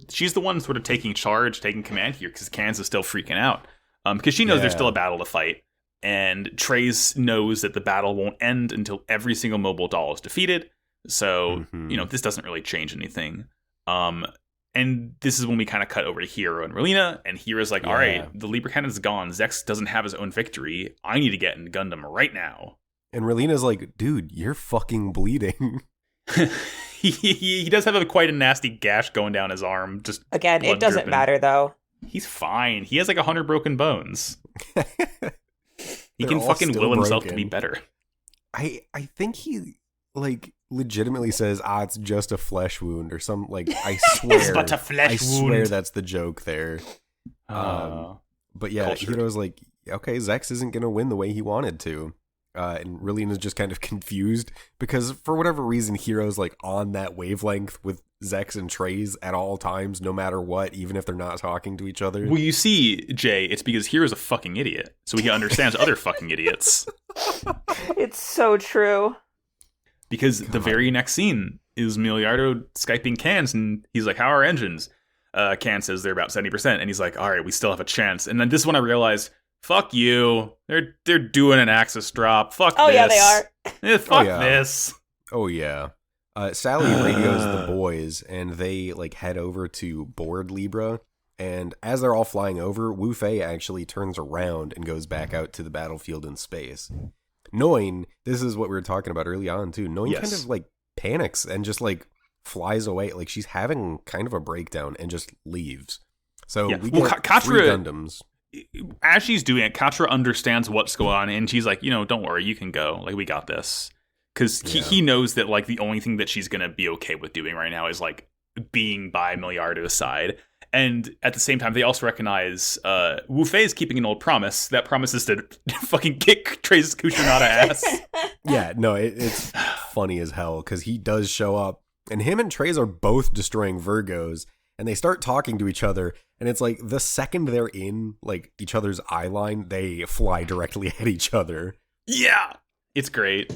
Speaker 1: she's the one sort of taking charge, taking command here, because Cans is still freaking out. Because she knows there's still a battle to fight. And Trey's knows that the battle won't end until every single mobile doll is defeated. So, this doesn't really change anything. And this is when we kind of cut over to Hero and Relina, and Hero's like, all right, the Libra cannon's gone. Zex doesn't have his own victory. I need to get in Gundam right now.
Speaker 3: And Relina's like, dude, you're fucking bleeding.
Speaker 1: he does have quite a nasty gash going down his arm. Just
Speaker 2: again, it doesn't dripping. Matter, though.
Speaker 1: He's fine. He has like 100 broken bones. He can fucking will himself to be better.
Speaker 3: I think he like legitimately says, it's just a flesh wound or some like I swear
Speaker 1: it's but a flesh wound.
Speaker 3: Swear that's the joke there. But yeah, Hero's like, okay, Zex isn't gonna win the way he wanted to. And Relina's just kind of confused because for whatever reason Hero's like on that wavelength with Zex and Trey's at all times, no matter what, even if they're not talking to each other.
Speaker 1: Well, you see, Jay, it's because Hero's a fucking idiot, so he understands other fucking idiots.
Speaker 2: It's so true.
Speaker 1: Because the very next scene is Milliardo Skyping Cans, and he's like, how are our engines? Can says they're about 70%, and he's like, all right, we still have a chance. And then this is when I realized, fuck you. They're doing an Axis drop. Fuck this. Oh, yeah,
Speaker 2: they are.
Speaker 1: Fuck this.
Speaker 3: Oh, yeah. Sally radios the boys, and they like head over to board Libra. And as they're all flying over, Wu Fei actually turns around and goes back out to the battlefield in space. Noin, this is what we were talking about early on too. Noin kind of like panics and just like flies away. Like she's having kind of a breakdown and just leaves. So we get three Gundams.
Speaker 1: As she's doing it, Katra understands what's going on, and she's like, don't worry, you can go. Like, we got this. Because he knows that, like, the only thing that she's going to be okay with doing right now is, like, being by Milliardo's side. And at the same time, they also recognize Wu Fei is keeping an old promise. That promise is to fucking kick Trey's Kushionada ass.
Speaker 3: Yeah, no, it's funny as hell, because he does show up, and him and Trey's are both destroying Virgos, and they start talking to each other, and it's like the second they're in like each other's eye line, they fly directly at each other.
Speaker 1: Yeah, it's great.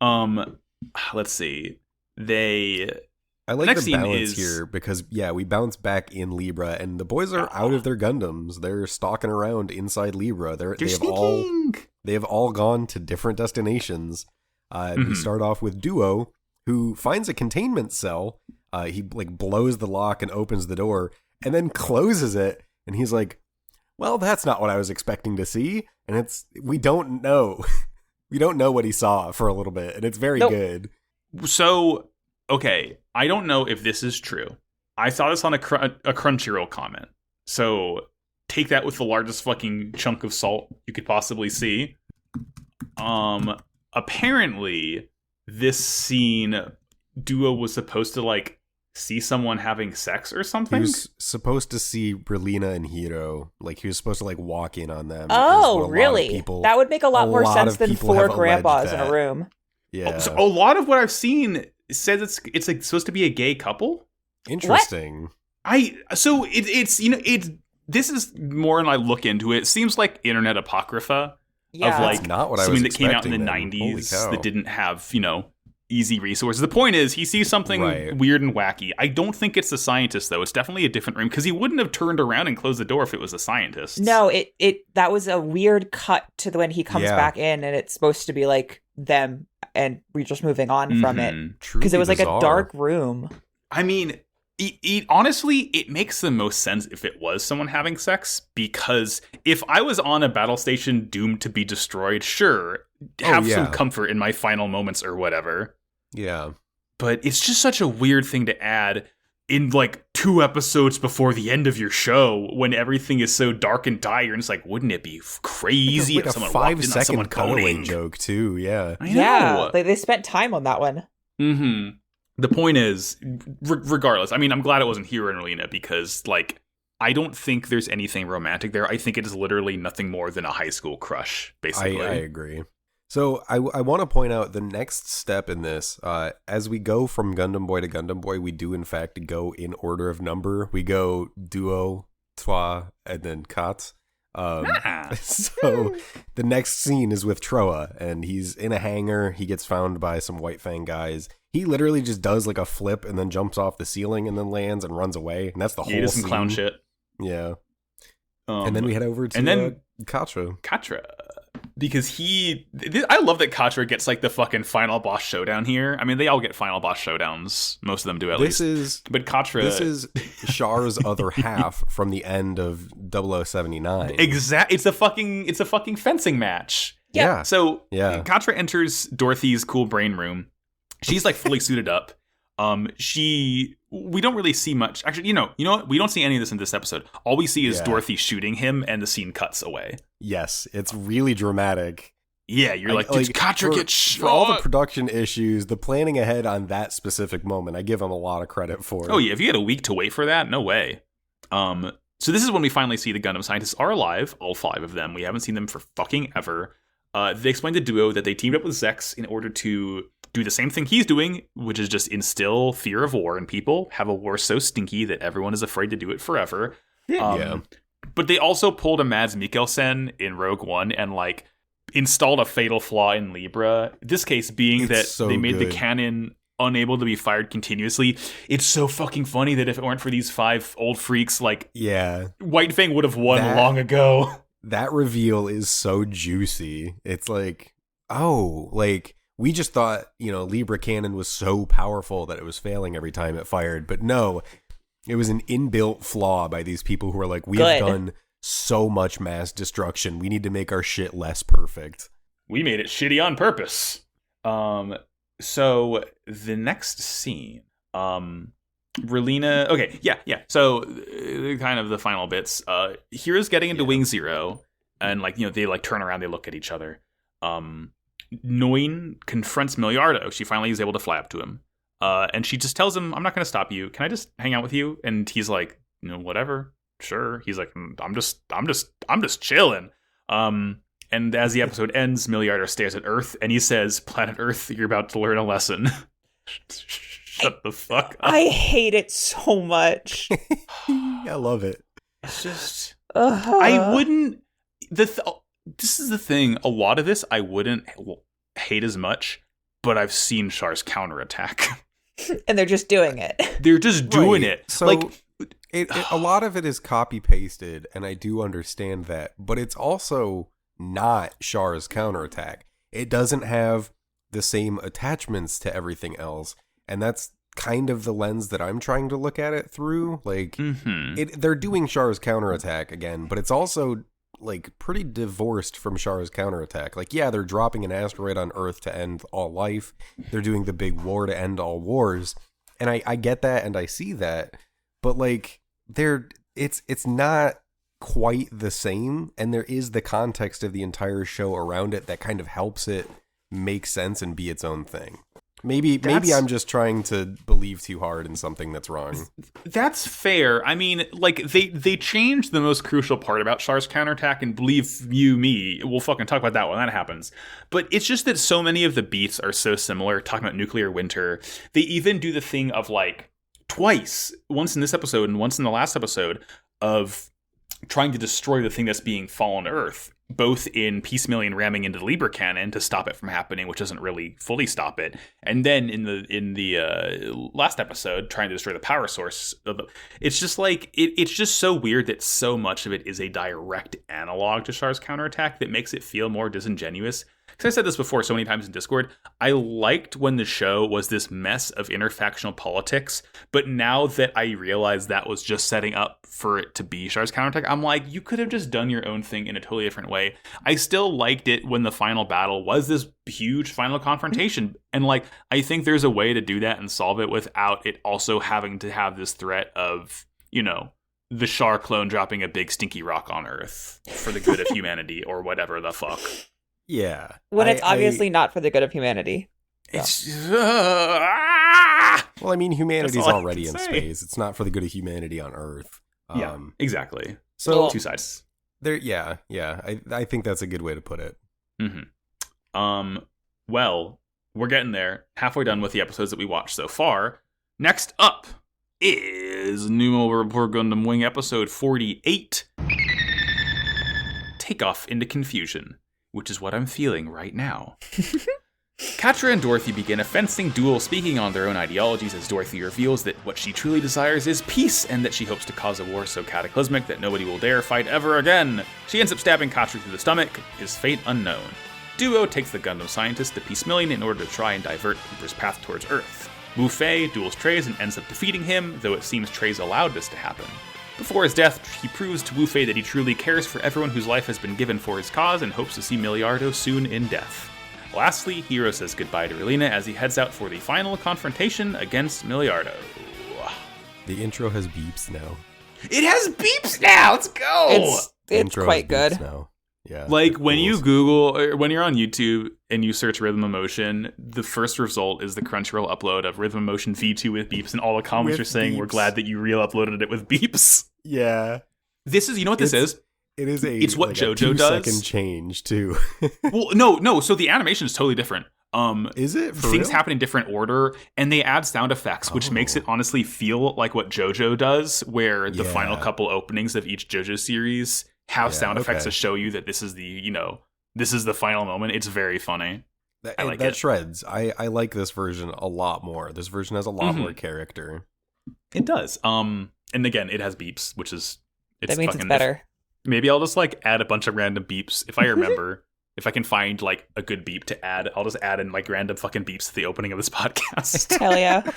Speaker 1: Let's see.
Speaker 3: I like the balance here because we bounce back in Libra, and the boys are out of their Gundams. They're stalking around inside Libra. They have all gone to different destinations. We start off with Duo, who finds a containment cell. He like blows the lock and opens the door and then closes it. And he's like, well, that's not what I was expecting to see. And we don't know. We don't know what he saw for a little bit. And it's very good.
Speaker 1: So, okay. I don't know if this is true. I saw this on a Crunchyroll comment. So take that with the largest fucking chunk of salt you could possibly see. Apparently this scene, Duo was supposed to like see someone having sex or something. He
Speaker 3: was supposed to see Relina and Hiro. Like he was supposed to like walk in on them.
Speaker 2: Oh, really? That would make a lot more sense than 4 grandpas in a room.
Speaker 3: Yeah.
Speaker 1: So a lot of what I've seen says it's like supposed to be a gay couple.
Speaker 3: Interesting.
Speaker 1: What? This is more when I look into it. It seems like internet apocrypha of like
Speaker 3: that's not what I was
Speaker 1: something that came out in the 90s that didn't have, easy resources. The point is, he sees something weird and wacky. I don't think it's the scientist, though. It's definitely a different room, because he wouldn't have turned around and closed the door if it was a scientist.
Speaker 2: No, that was a weird cut to when he comes back in, and it's supposed to be like them and we're just moving on from it. Because
Speaker 3: Truly
Speaker 2: it was like
Speaker 3: bizarre.
Speaker 2: a dark room.
Speaker 1: I mean, honestly, it makes the most sense if it was someone having sex, because if I was on a battle station doomed to be destroyed, sure, have some comfort in my final moments or whatever.
Speaker 3: Yeah.
Speaker 1: But it's just such a weird thing to add in like 2 episodes before the end of your show when everything is so dark and dire, and it's like, wouldn't it be crazy if someone walked in on someone coding?
Speaker 3: Joke too, yeah.
Speaker 1: I know.
Speaker 2: Yeah, they spent time on that one.
Speaker 1: Mm-hmm. The point is, regardless, I mean, I'm glad it wasn't Hiro and Relina, because, like, I don't think there's anything romantic there. I think it is literally nothing more than a high school crush, basically.
Speaker 3: I agree. So I want to point out the next step in this, as we go from Gundam Boy to Gundam Boy, we do in fact go in order of number. We go duo, toi, and then kat. So the next scene is with Troa, and he's in a hangar. He gets found by some White Fang guys. He literally just does like a flip and then jumps off the ceiling and then lands and runs away. And that's the whole scene.
Speaker 1: He does some clown shit.
Speaker 3: Yeah. And then we head over to Katra.
Speaker 1: Katra. Because I love that Katra gets like the fucking final boss showdown here. I mean, they all get final boss showdowns. Most of them do at least. But Katra.
Speaker 3: This is Char's other half from the end of 0079.
Speaker 1: Exactly. It's a fucking fencing match.
Speaker 2: Yeah.
Speaker 1: So Katra enters Dorothy's cool brain room. She's like fully suited up. We don't really see much. Actually, you know what? We don't see any of this in this episode. All we see is Dorothy shooting him, and the scene cuts away.
Speaker 3: Yes, it's really dramatic.
Speaker 1: Yeah, you're like, did Katra get shot?
Speaker 3: For all the production issues, the planning ahead on that specific moment, I give them a lot of credit for.
Speaker 1: Oh yeah, if you had a week to wait for that, no way. So this is when we finally see the Gundam scientists are alive, all 5 of them. We haven't seen them for fucking ever. They explained to Duo that they teamed up with Zex in order to do the same thing he's doing, which is just instill fear of war in people, have a war so stinky that everyone is afraid to do it forever. But they also pulled a Mads Mikkelsen in Rogue One and like installed a fatal flaw in Libra. This case being they made the cannon unable to be fired continuously. It's so fucking funny that if it weren't for these 5 old freaks, like White Fang would have won long ago.
Speaker 3: That reveal is so juicy. It's like, we just thought, Libra cannon was so powerful that it was failing every time it fired. But no, it was an inbuilt flaw by these people who are like, we've done so much mass destruction. We need to make our shit less perfect.
Speaker 1: We made it shitty on purpose. So the next scene, Relina. Okay, yeah. So kind of the final bits. Hero's getting into Wing Zero, and they turn around, they look at each other. Noin confronts Milliardo. She finally is able to fly up to him, and she just tells him, "I'm not going to stop you. Can I just hang out with you?" And he's like, whatever, sure. He's like, I'm just chilling. And as the episode ends, Milliardo stares at Earth, and he says, "Planet Earth, you're about to learn a lesson." Shut the fuck up.
Speaker 2: I hate it so much.
Speaker 3: I love it.
Speaker 1: It's just I wouldn't. This is the thing. A lot of this I wouldn't hate as much, but I've seen Char's Counterattack,
Speaker 2: and they're just doing it.
Speaker 1: They're just doing it.
Speaker 3: So a lot of it is copy pasted, and I do understand that, but it's also not Char's Counterattack. It doesn't have the same attachments to everything else, and that's kind of the lens that I'm trying to look at it through. They're doing Char's Counterattack again, but it's also pretty divorced from Char's Counterattack. They're dropping an asteroid on Earth to end all life. They're doing the big war to end all wars, and I get that and I see that, but it's not quite the same, and there is the context of the entire show around it that kind of helps it make sense and be its own thing. Maybe I'm just trying to believe too hard in something that's wrong.
Speaker 1: That's fair. I mean, they changed the most crucial part about Char's Counterattack, and believe you me, we'll fucking talk about that when that happens. But it's just that so many of the beats are so similar, talking about nuclear winter. They even do the thing of twice, once in this episode and once in the last episode, of trying to destroy the thing that's being fallen to Earth, both in piecemealing ramming into the Libra cannon to stop it from happening, which doesn't really fully stop it, and then in the last episode trying to destroy the power source. It's just it's just so weird that so much of it is a direct analog to Char's Counterattack that makes it feel more disingenuous. because I said this before so many times in Discord, I liked when the show was this mess of interfactional politics, but now that I realize that was just setting up for it to be Char's Counterattack, I'm like, you could have just done your own thing in a totally different way. I still liked it when the final battle was this huge final confrontation, and like, I think there's a way to do that and solve it without it also having to have this threat of, you know, the Char clone dropping a big stinky rock on Earth for the good of humanity or whatever the fuck.
Speaker 3: Yeah.
Speaker 2: When it's obviously not for the good of humanity.
Speaker 1: It's
Speaker 3: well, I mean, humanity's already in space. It's not for the good of humanity on Earth.
Speaker 1: Yeah, exactly.
Speaker 3: So
Speaker 1: two sides.
Speaker 3: There, yeah. I think that's a good way to put it.
Speaker 1: Mm-hmm. Well, we're getting there. Halfway done with the episodes that we watched so far. Next up is New Mobile Report Gundam Wing episode 48. Takeoff into Confusion, which is what I'm feeling right now. Katra and Dorothy begin a fencing duel, speaking on their own ideologies as Dorothy reveals that what she truly desires is peace, and that she hopes to cause a war so cataclysmic that nobody will dare fight ever again. She ends up stabbing Katra through the stomach, his fate unknown. Duo takes the Gundam scientist to Peace Million in order to try and divert Cooper's path towards Earth. Wu Fei duels Treize and ends up defeating him, though it seems Treize allowed this to happen. Before his death, he proves to Wu Fei that he truly cares for everyone whose life has been given for his cause and hopes to see Milliardo soon in death. Lastly, Hiro says goodbye to Relina as he heads out for the final confrontation against Milliardo.
Speaker 3: The intro has beeps now.
Speaker 1: It has beeps now! Let's go!
Speaker 2: It's quite good.
Speaker 3: Now. Yeah,
Speaker 1: like when you Google, or when you're on YouTube and you search Rhythm of Motion, the first result is the Crunchyroll upload of Rhythm of Motion V2 with beeps, and all the comments are saying, we're glad that you uploaded it with beeps.
Speaker 3: Yeah.
Speaker 1: This is, you know what this is?
Speaker 3: It is
Speaker 1: it's what JoJo
Speaker 3: a 2
Speaker 1: does.
Speaker 3: second change too.
Speaker 1: Well, no. So the animation is totally different.
Speaker 3: Is it? For
Speaker 1: things
Speaker 3: real?
Speaker 1: happen in different order, and they add sound effects, which makes it honestly feel like what JoJo does, where the final couple openings of each JoJo series have sound effects to show you that this is the final moment. It's very funny. I like it.
Speaker 3: Shreds. I like this version a lot more. This version has a lot more character.
Speaker 1: It does. And again, it has beeps, which is
Speaker 2: that means it's better.
Speaker 1: Maybe I'll just like add a bunch of random beeps if I remember. If I can find like a good beep to add, I'll just add in like random fucking beeps to the opening of this podcast.
Speaker 2: Hell yeah.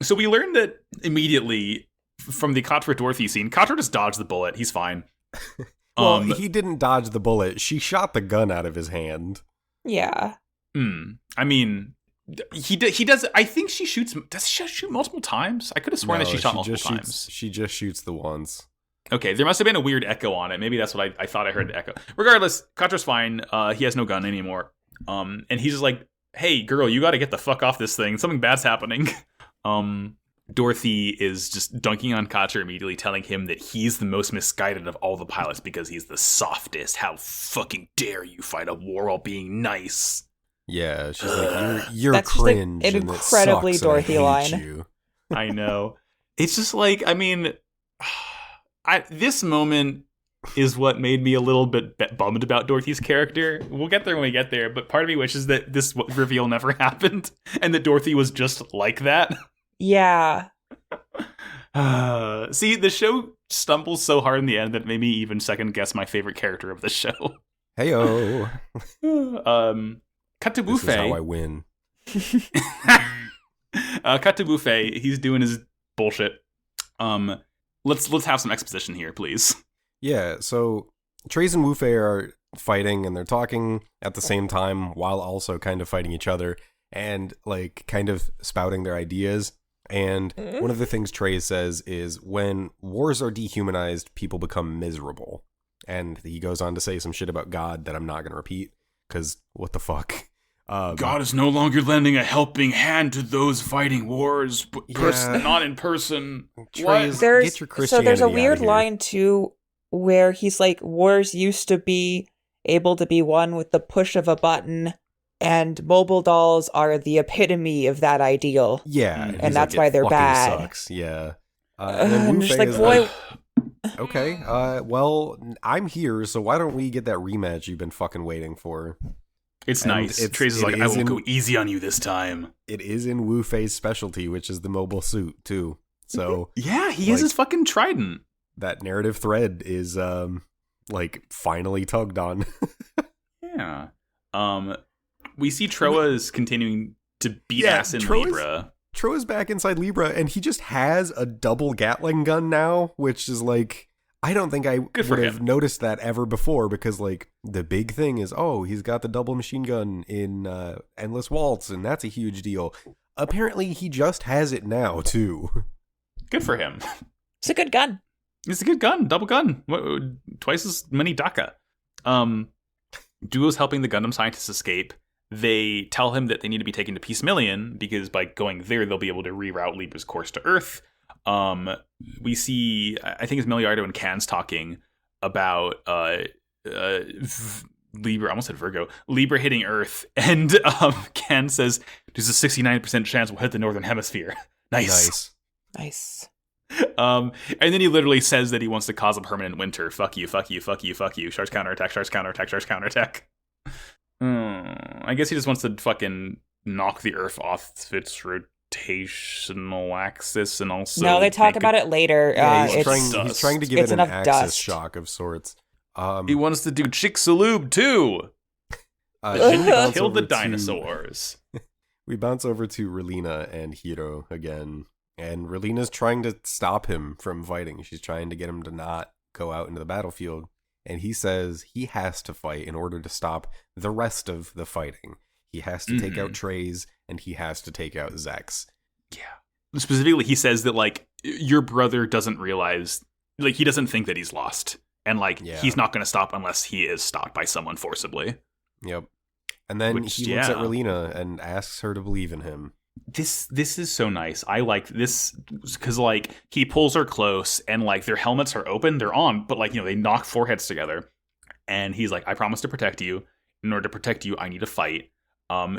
Speaker 1: So we learned that immediately from the Katra Dorothy scene. Katra just dodged the bullet. He's fine.
Speaker 3: Well, he didn't dodge the bullet. She shot the gun out of his hand.
Speaker 2: Yeah.
Speaker 1: I mean, he does. I think she shoots. Does she shoot multiple times? I could have sworn that she shot multiple times.
Speaker 3: She just shoots the once.
Speaker 1: Okay, there must have been a weird echo on it. Maybe that's what I thought I heard the echo. Regardless, Katra's fine. He has no gun anymore. And he's just like, hey, girl, you got to get the fuck off this thing. Something bad's happening. Dorothy is just dunking on Katra immediately, telling him that he's the most misguided of all the pilots because he's the softest. How fucking dare you fight a war while being nice? Yeah,
Speaker 3: she's like, you're that's cringe.
Speaker 2: Just an incredibly Dorothy line.
Speaker 3: You.
Speaker 1: I know. It's just like, I mean, this moment is what made me a little bit bummed about Dorothy's character. We'll get there when we get there, but part of me wishes that this reveal never happened and that Dorothy was just like that.
Speaker 2: Yeah.
Speaker 1: See, the show stumbles so hard in the end that it made me even second guess my favorite character of the show.
Speaker 3: Heyo.
Speaker 1: Cut to Wu Fei.
Speaker 3: This is how I win.
Speaker 1: Cut to Wu Fei. He's doing his bullshit. Let's have some exposition here, please.
Speaker 3: Yeah, so Treize and Wu Fei are fighting and they're talking at the same time while also kind of fighting each other and like kind of spouting their ideas. And one of the things Treize says is when wars are dehumanized, people become miserable. And he goes on to say some shit about God that I'm not going to repeat because what the fuck?
Speaker 1: God is no longer lending a helping hand to those fighting wars, but not in person.
Speaker 3: Treize, get your Christianity
Speaker 2: so there's a weird
Speaker 3: out of here.
Speaker 2: line too where he's like, wars used to be able to be won with the push of a button, and mobile dolls are the epitome of that ideal.
Speaker 3: Yeah,
Speaker 2: and that's why they're bad.
Speaker 3: Sucks. Yeah,
Speaker 2: I'm just like, boy.
Speaker 3: Okay, well, I'm here, so why don't we get that rematch you've been fucking waiting for?
Speaker 1: It's nice. Treize is like, I will go easy on you this time.
Speaker 3: It is in Wu Fei's specialty, which is the mobile suit, too. So
Speaker 1: yeah, he is his fucking trident.
Speaker 3: That narrative thread is, finally tugged on.
Speaker 1: Yeah. We see Troa is continuing to beat ass in Libra.
Speaker 3: Troa's back inside Libra, and he just has a double Gatling gun now, which is like, I don't think I would have noticed that ever before, because like the big thing is, he's got the double machine gun in Endless Waltz, and that's a huge deal. Apparently, he just has it now too.
Speaker 1: Good for him.
Speaker 2: It's a good gun.
Speaker 1: It's a good gun, double gun, twice as many DACA. Duo's helping the Gundam scientists escape. They tell him that they need to be taken to Peace Million because by going there, they'll be able to reroute Libra's course to Earth. We see, I think it's Milliardo and Can's talking about Libra, I almost said Virgo, Libra hitting Earth, and Can says, there's a 69% chance we'll hit the Northern Hemisphere. Nice. And then he literally says that he wants to cause a permanent winter. Fuck you. Sharks counterattack, Sharks counterattack, Sharks counterattack. I guess he just wants to fucking knock the Earth off its rotational axis and also...
Speaker 2: No, they talk about it later.
Speaker 3: He's trying to give it an axis shock of sorts.
Speaker 1: He wants to do Chicxulub too! Kill the dinosaurs.
Speaker 3: We bounce over to Relina and Hiro again. And Relina's trying to stop him from fighting. She's trying to get him to not go out into the battlefield. And he says he has to fight in order to stop the rest of the fighting. He has to take out Treize, and he has to take out Zex.
Speaker 1: Yeah. Specifically, he says that, like, your brother doesn't realize, like, he doesn't think that he's lost. And, like, he's not going to stop unless he is stopped by someone forcibly.
Speaker 3: Yep. And then he looks at Relina and asks her to believe in him.
Speaker 1: This is so nice. I like this because, like, he pulls her close and, like, their helmets are open. They're on, but, like, you know, they knock foreheads together. And he's like, I promise to protect you. In order to protect you, I need to fight.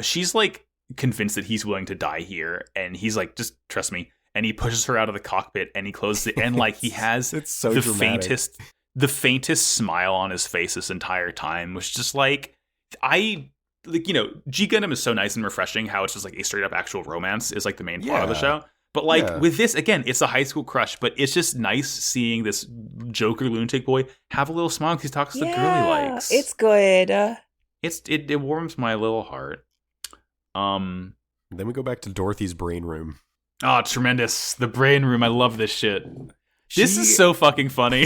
Speaker 1: She's, like, convinced that he's willing to die here. And he's like, just trust me. And he pushes her out of the cockpit and he closes it. And, like, he has the faintest smile on his face this entire time, which just, like, you know, G Gundam is so nice and refreshing how it's just like a straight up actual romance is like the main plot of the show. But like with this, again, it's a high school crush, but it's just nice seeing this Joker lunatic boy have a little smile because he talks to the girl he likes.
Speaker 2: It's good.
Speaker 1: It warms my little heart.
Speaker 3: Then we go back to Dorothy's brain room.
Speaker 1: Oh, tremendous. The brain room. I love this shit. This is so fucking funny.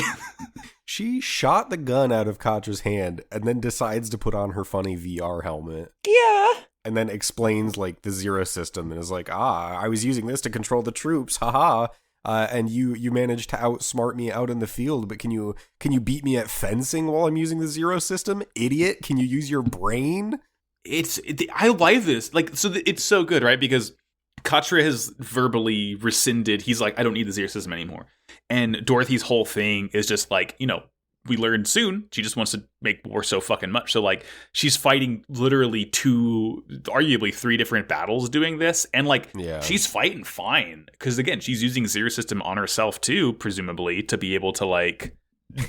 Speaker 3: She shot the gun out of Katra's hand and then decides to put on her funny VR helmet.
Speaker 2: Yeah.
Speaker 3: And then explains, like, the Zero system and is like, I was using this to control the troops, haha. And you managed to outsmart me out in the field, but can you beat me at fencing while I'm using the Zero system? Idiot, can you use your brain?
Speaker 1: I like this. Like, so it's so good, right? Because Katra has verbally rescinded. He's like, I don't need the Zero system anymore. And Dorothy's whole thing is just like, you know, we learn soon. She just wants to make war so fucking much. So, like, she's fighting literally arguably 3 different battles doing this. And, like, she's fighting fine. Because, again, she's using Zero system on herself, too, presumably, to be able to, like,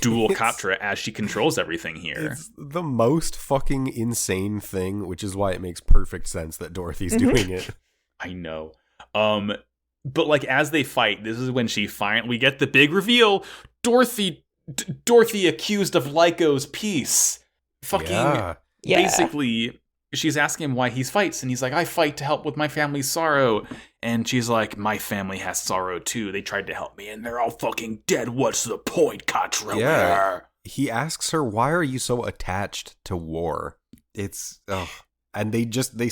Speaker 1: duel Katra as she controls everything here.
Speaker 3: It's the most fucking insane thing, which is why it makes perfect sense that Dorothy's doing it.
Speaker 1: I know. But, like, as they fight, this is when we get the big reveal. Dorothy accused of Lyco's peace. Basically, she's asking him why he fights, and he's like, I fight to help with my family's sorrow. And she's like, my family has sorrow too. They tried to help me, and they're all fucking dead. What's the point, Katra?
Speaker 3: Yeah. He asks her, why are you so attached to war? And they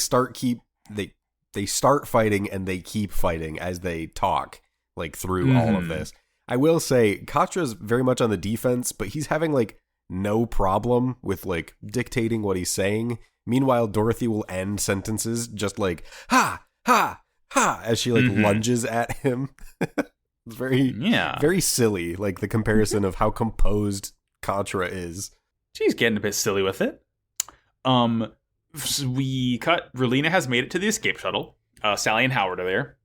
Speaker 3: start fighting and they keep fighting as they talk, like, through all of this. I will say, Katra's very much on the defense, but he's having, like, no problem with, like, dictating what he's saying. Meanwhile, Dorothy will end sentences just like, ha, ha, ha, as she, like, lunges at him. It's very silly, like, the comparison of how composed Katra is.
Speaker 1: She's getting a bit silly with it. We cut. Relina has made it to the escape shuttle. Sally and Howard are there.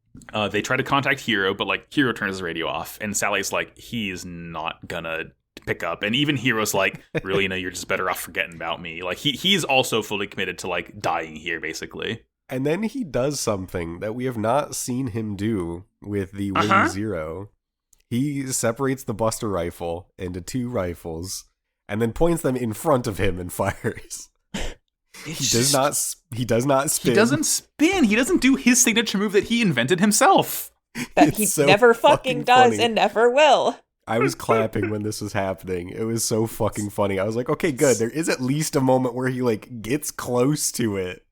Speaker 1: They try to contact Hiro, but, like, Hiro turns his radio off, and Sally's like, he's not gonna pick up. And even Hiro's like, Relina, you're just better off forgetting about me. Like, he's also fully committed to, like, dying here, basically.
Speaker 3: And then he does something that we have not seen him do with the Wing Zero. He separates the Buster rifle into 2 rifles, and then points them in front of him and fires. He does not spin.
Speaker 1: He doesn't spin. He doesn't do his signature move that he invented himself.
Speaker 2: That he so never fucking does funny. And never will.
Speaker 3: I was clapping when this was happening. It was so fucking funny. I was like, okay, good. There is at least a moment where he like gets close to it.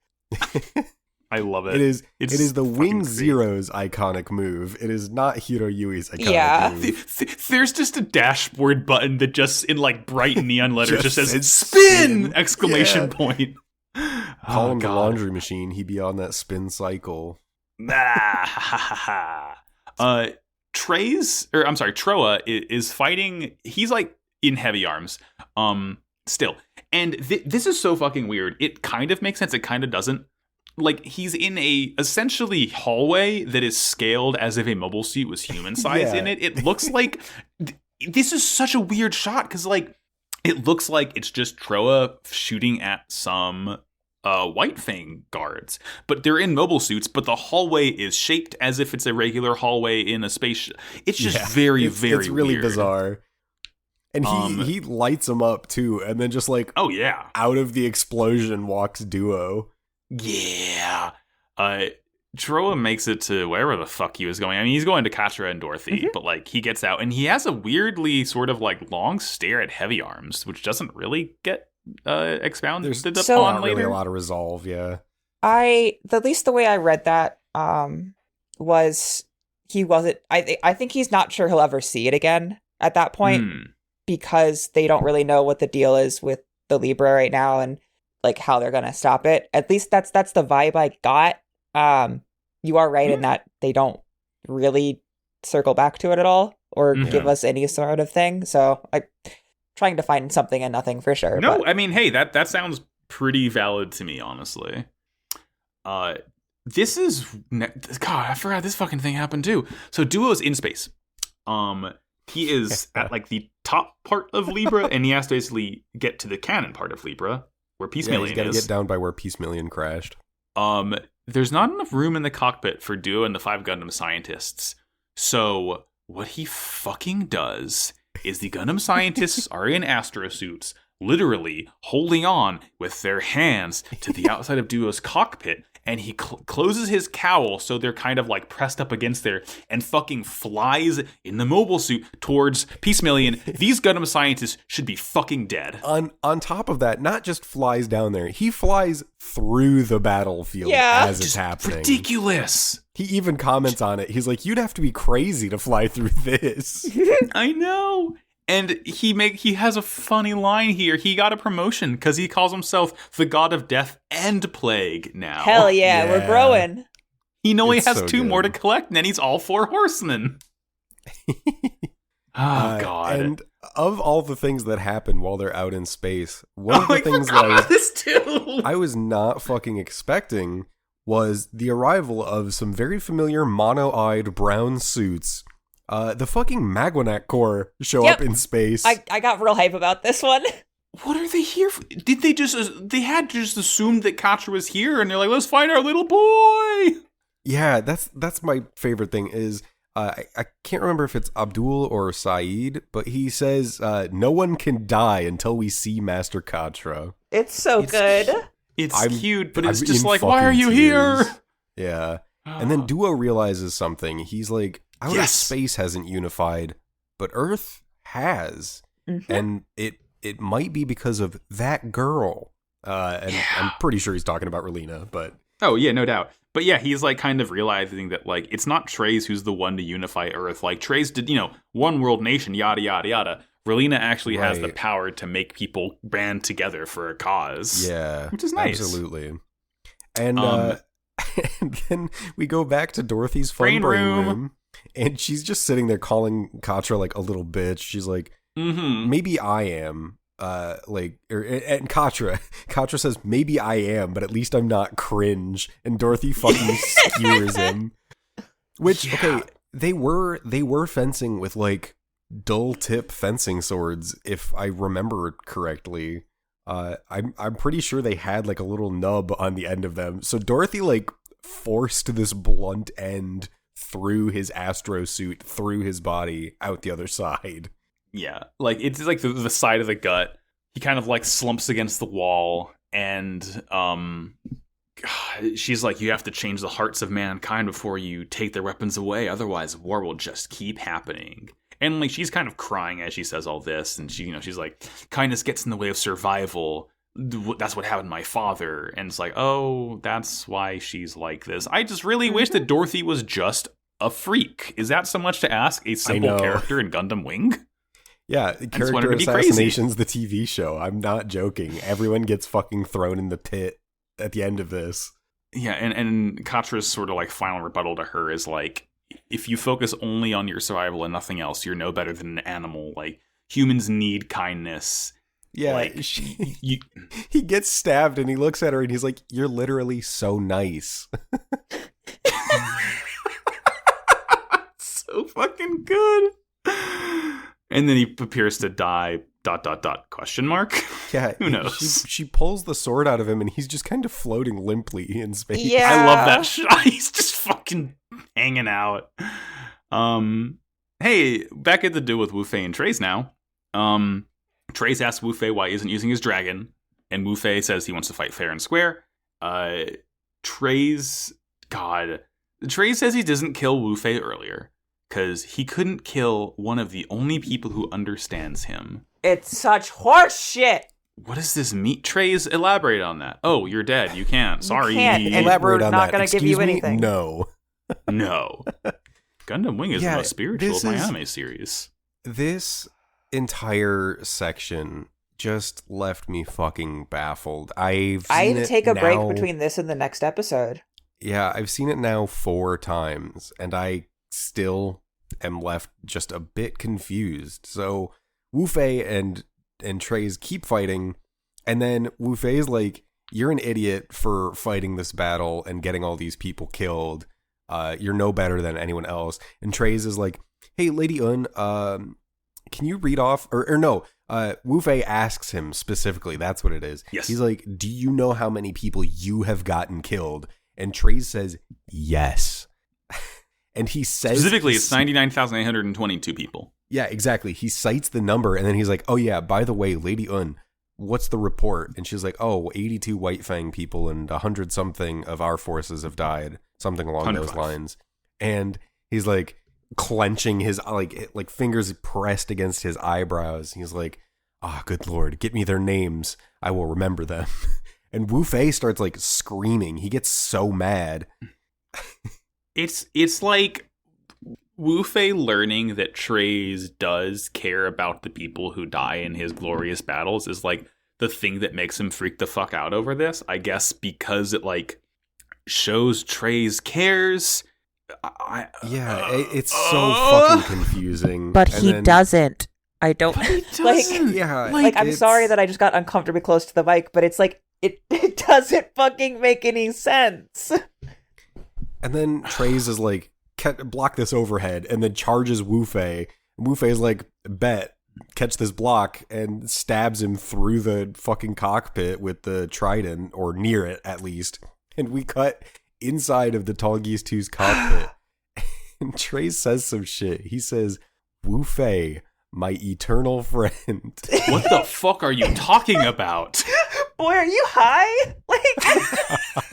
Speaker 1: I love it.
Speaker 3: It is the Wing Zero's iconic move. It is not Hiroyui's iconic move.
Speaker 1: There's just a dashboard button that just in like bright neon letters just says spin! Exclamation point.
Speaker 3: Call him the laundry machine. He'd be on that spin cycle.
Speaker 1: Troa is fighting. He's like in heavy arms, still, and this is so fucking weird. It kind of makes sense. It kind of doesn't. Like he's in a essentially hallway that is scaled as if a mobile suit was human size in it. It looks like this is such a weird shot because like it looks like it's just Troa shooting at some White Fang guards, but they're in mobile suits, but the hallway is shaped as if it's a regular hallway in a space. It's just very it's
Speaker 3: really
Speaker 1: weird.
Speaker 3: Bizarre. And he lights them up too, and then just like out of the explosion walks Duo.
Speaker 1: Yeah. Troa makes it to wherever the fuck he was going. I mean, he's going to Katra and Dorothy, but like he gets out and he has a weirdly sort of like long stare at Heavy Arms, which doesn't really get expounded upon later.
Speaker 3: Really a lot of resolve, yeah.
Speaker 2: At least the way I read that was he wasn't. I think he's not sure he'll ever see it again at that point because they don't really know what the deal is with the Libra right now and like how they're gonna stop it. At least that's the vibe I got. You are right in that they don't really circle back to it at all or give us any sort of thing. So I. Trying to find something and nothing for sure.
Speaker 1: No, but. I mean, hey, that sounds pretty valid to me, honestly. This is God. I forgot this fucking thing happened too. So Duo's in space. He is at like the top part of Libra, and he has to basically get to the cannon part of Libra, where Peace Million is.
Speaker 3: He's got to get down by where Peace Million crashed.
Speaker 1: There's not enough room in the cockpit for Duo and the 5 Gundam scientists. So what he fucking does is the Gundam scientists are in astrosuits, literally holding on with their hands to the outside of Duo's cockpit, and he closes his cowl so they're kind of like pressed up against there and fucking flies in the mobile suit towards Peace Million. These Gundam scientists should be fucking dead.
Speaker 3: On top of that, not just flies down there, he flies through the battlefield as it's happening.
Speaker 1: Ridiculous.
Speaker 3: He even comments on it. He's like, you'd have to be crazy to fly through this.
Speaker 1: I know. And he has a funny line here. He got a promotion because he calls himself the god of death and plague now.
Speaker 2: Hell yeah. We're growing.
Speaker 1: He only has 2 more to collect, and then he's all 4 horsemen. God.
Speaker 3: And of all the things that happen while they're out in space, one of the things that I was not fucking expecting was the arrival of some very familiar mono-eyed brown suits. The fucking Magwanac Corps show up in space.
Speaker 2: I got real hype about this one.
Speaker 1: What are they here for? Did they had just assumed that Katra was here and they're like, let's find our little boy.
Speaker 3: Yeah, that's my favorite thing is, I can't remember if it's Abdul or Saeed, but he says, no one can die until we see Master Katra.
Speaker 2: It's so good.
Speaker 1: It's cute, but it's just like, why are you here?
Speaker 3: Yeah. And then Duo realizes something. He's like, outer space hasn't unified, but Earth has. Mm-hmm. And it might be because of that girl. I'm pretty sure he's talking about Relina, but...
Speaker 1: Oh, yeah, no doubt. But yeah, he's like kind of realizing that like it's not Treize who's the one to unify Earth. Like Treize did, one world nation, yada, yada, yada. Relina actually has the power to make people band together for a cause.
Speaker 3: Yeah.
Speaker 1: Which is nice.
Speaker 3: Absolutely. And, and then we go back to Dorothy's fun brain room. And she's just sitting there calling Katra like a little bitch. She's like, maybe I am. And Katra says, maybe I am, but at least I'm not cringe. And Dorothy fucking skewers him. Which, okay, they were fencing with like dull tip fencing swords, if I remember correctly. I'm pretty sure they had like a little nub on the end of them. So Dorothy like forced this blunt end through his astro suit, through his body, out the other side.
Speaker 1: Yeah, like it's like the side of the gut. He kind of like slumps against the wall, And she's like, you have to change the hearts of mankind before you take their weapons away. Otherwise, war will just keep happening. And like, she's kind of crying as she says all this. And she's like, kindness gets in the way of survival. That's what happened to my father. And it's like, oh, that's why she's like this. I just really wish that Dorothy was just a freak. Is that so much to ask a simple character in Gundam Wing?
Speaker 3: Yeah, Character Assassination's the TV show. I'm not joking. Everyone gets fucking thrown in the tit at the end of this.
Speaker 1: Yeah, and Katra's sort of like final rebuttal to her is like, if you focus only on your survival and nothing else, you're no better than an animal. Like, humans need kindness.
Speaker 3: Yeah,
Speaker 1: like,
Speaker 3: he gets stabbed and he looks at her and he's like, you're literally so nice.
Speaker 1: So fucking good. And then he appears to die, ... question mark?
Speaker 3: Yeah.
Speaker 1: Who knows?
Speaker 3: She pulls the sword out of him and he's just kind of floating limply in space.
Speaker 2: Yeah.
Speaker 1: I love that shot. He's just fucking hanging out. Hey, back at the duel with Wu Fei and Treize now. Treize asks Wu Fei why he isn't using his dragon. And Wu Fei says he wants to fight fair and square. Treize says he doesn't kill Wu Fei earlier because he couldn't kill one of the only people who understands him.
Speaker 2: It's such horse shit.
Speaker 1: What does this mean? Treize, elaborate on that. Oh, you're dead. You can't. Sorry.
Speaker 2: You can't.
Speaker 3: Elaborate on that.
Speaker 2: Not going to give you anything.
Speaker 3: No.
Speaker 1: Gundam Wing is the most spiritual of my anime series.
Speaker 3: This entire section just left me fucking baffled. I
Speaker 2: had to take a break between this and the next episode.
Speaker 3: Yeah, I've seen it now 4 times, and I still am left just a bit confused. So Wu Fei and Treize keep fighting, and then Wu Fei's like, you're an idiot for fighting this battle and getting all these people killed. You're no better than anyone else. And Treize is like, hey, Lady Un, can you read off? Or no, Wu Fei asks him specifically, that's what it is.
Speaker 1: Yes.
Speaker 3: He's like, do you know how many people you have gotten killed? And Treize says, yes. And he says...
Speaker 1: Specifically, it's 99,822 people.
Speaker 3: Yeah, exactly. He cites the number, and then he's like, oh yeah, by the way, Lady Un, what's the report? And she's like, oh, 82 White Fang people and 100-something of our forces have died. Something along those lines. And he's like clenching his, like fingers pressed against his eyebrows. He's like, good Lord, get me their names. I will remember them. And Wu Fei starts like screaming. He gets so mad.
Speaker 1: It's like Wu Fei learning that Treize does care about the people who die in his glorious battles is like the thing that makes him freak the fuck out over this. I guess because it like shows Treize cares.
Speaker 3: It's so fucking confusing.
Speaker 2: But he doesn't. I don't like.
Speaker 3: Yeah,
Speaker 2: like I'm sorry that I just got uncomfortably close to the mic, but it's like it doesn't fucking make any sense.
Speaker 3: And then Treize is like, block this overhead, and then charges Wu Fei. Wu Fei's like, bet, catch this block, and stabs him through the fucking cockpit with the trident, or near it at least. And we cut inside of the Tall Geese 2's cockpit. And Treize says some shit. He says, Wu Fei, my eternal friend.
Speaker 1: What the fuck are you talking about?
Speaker 2: Boy, are you high? Like,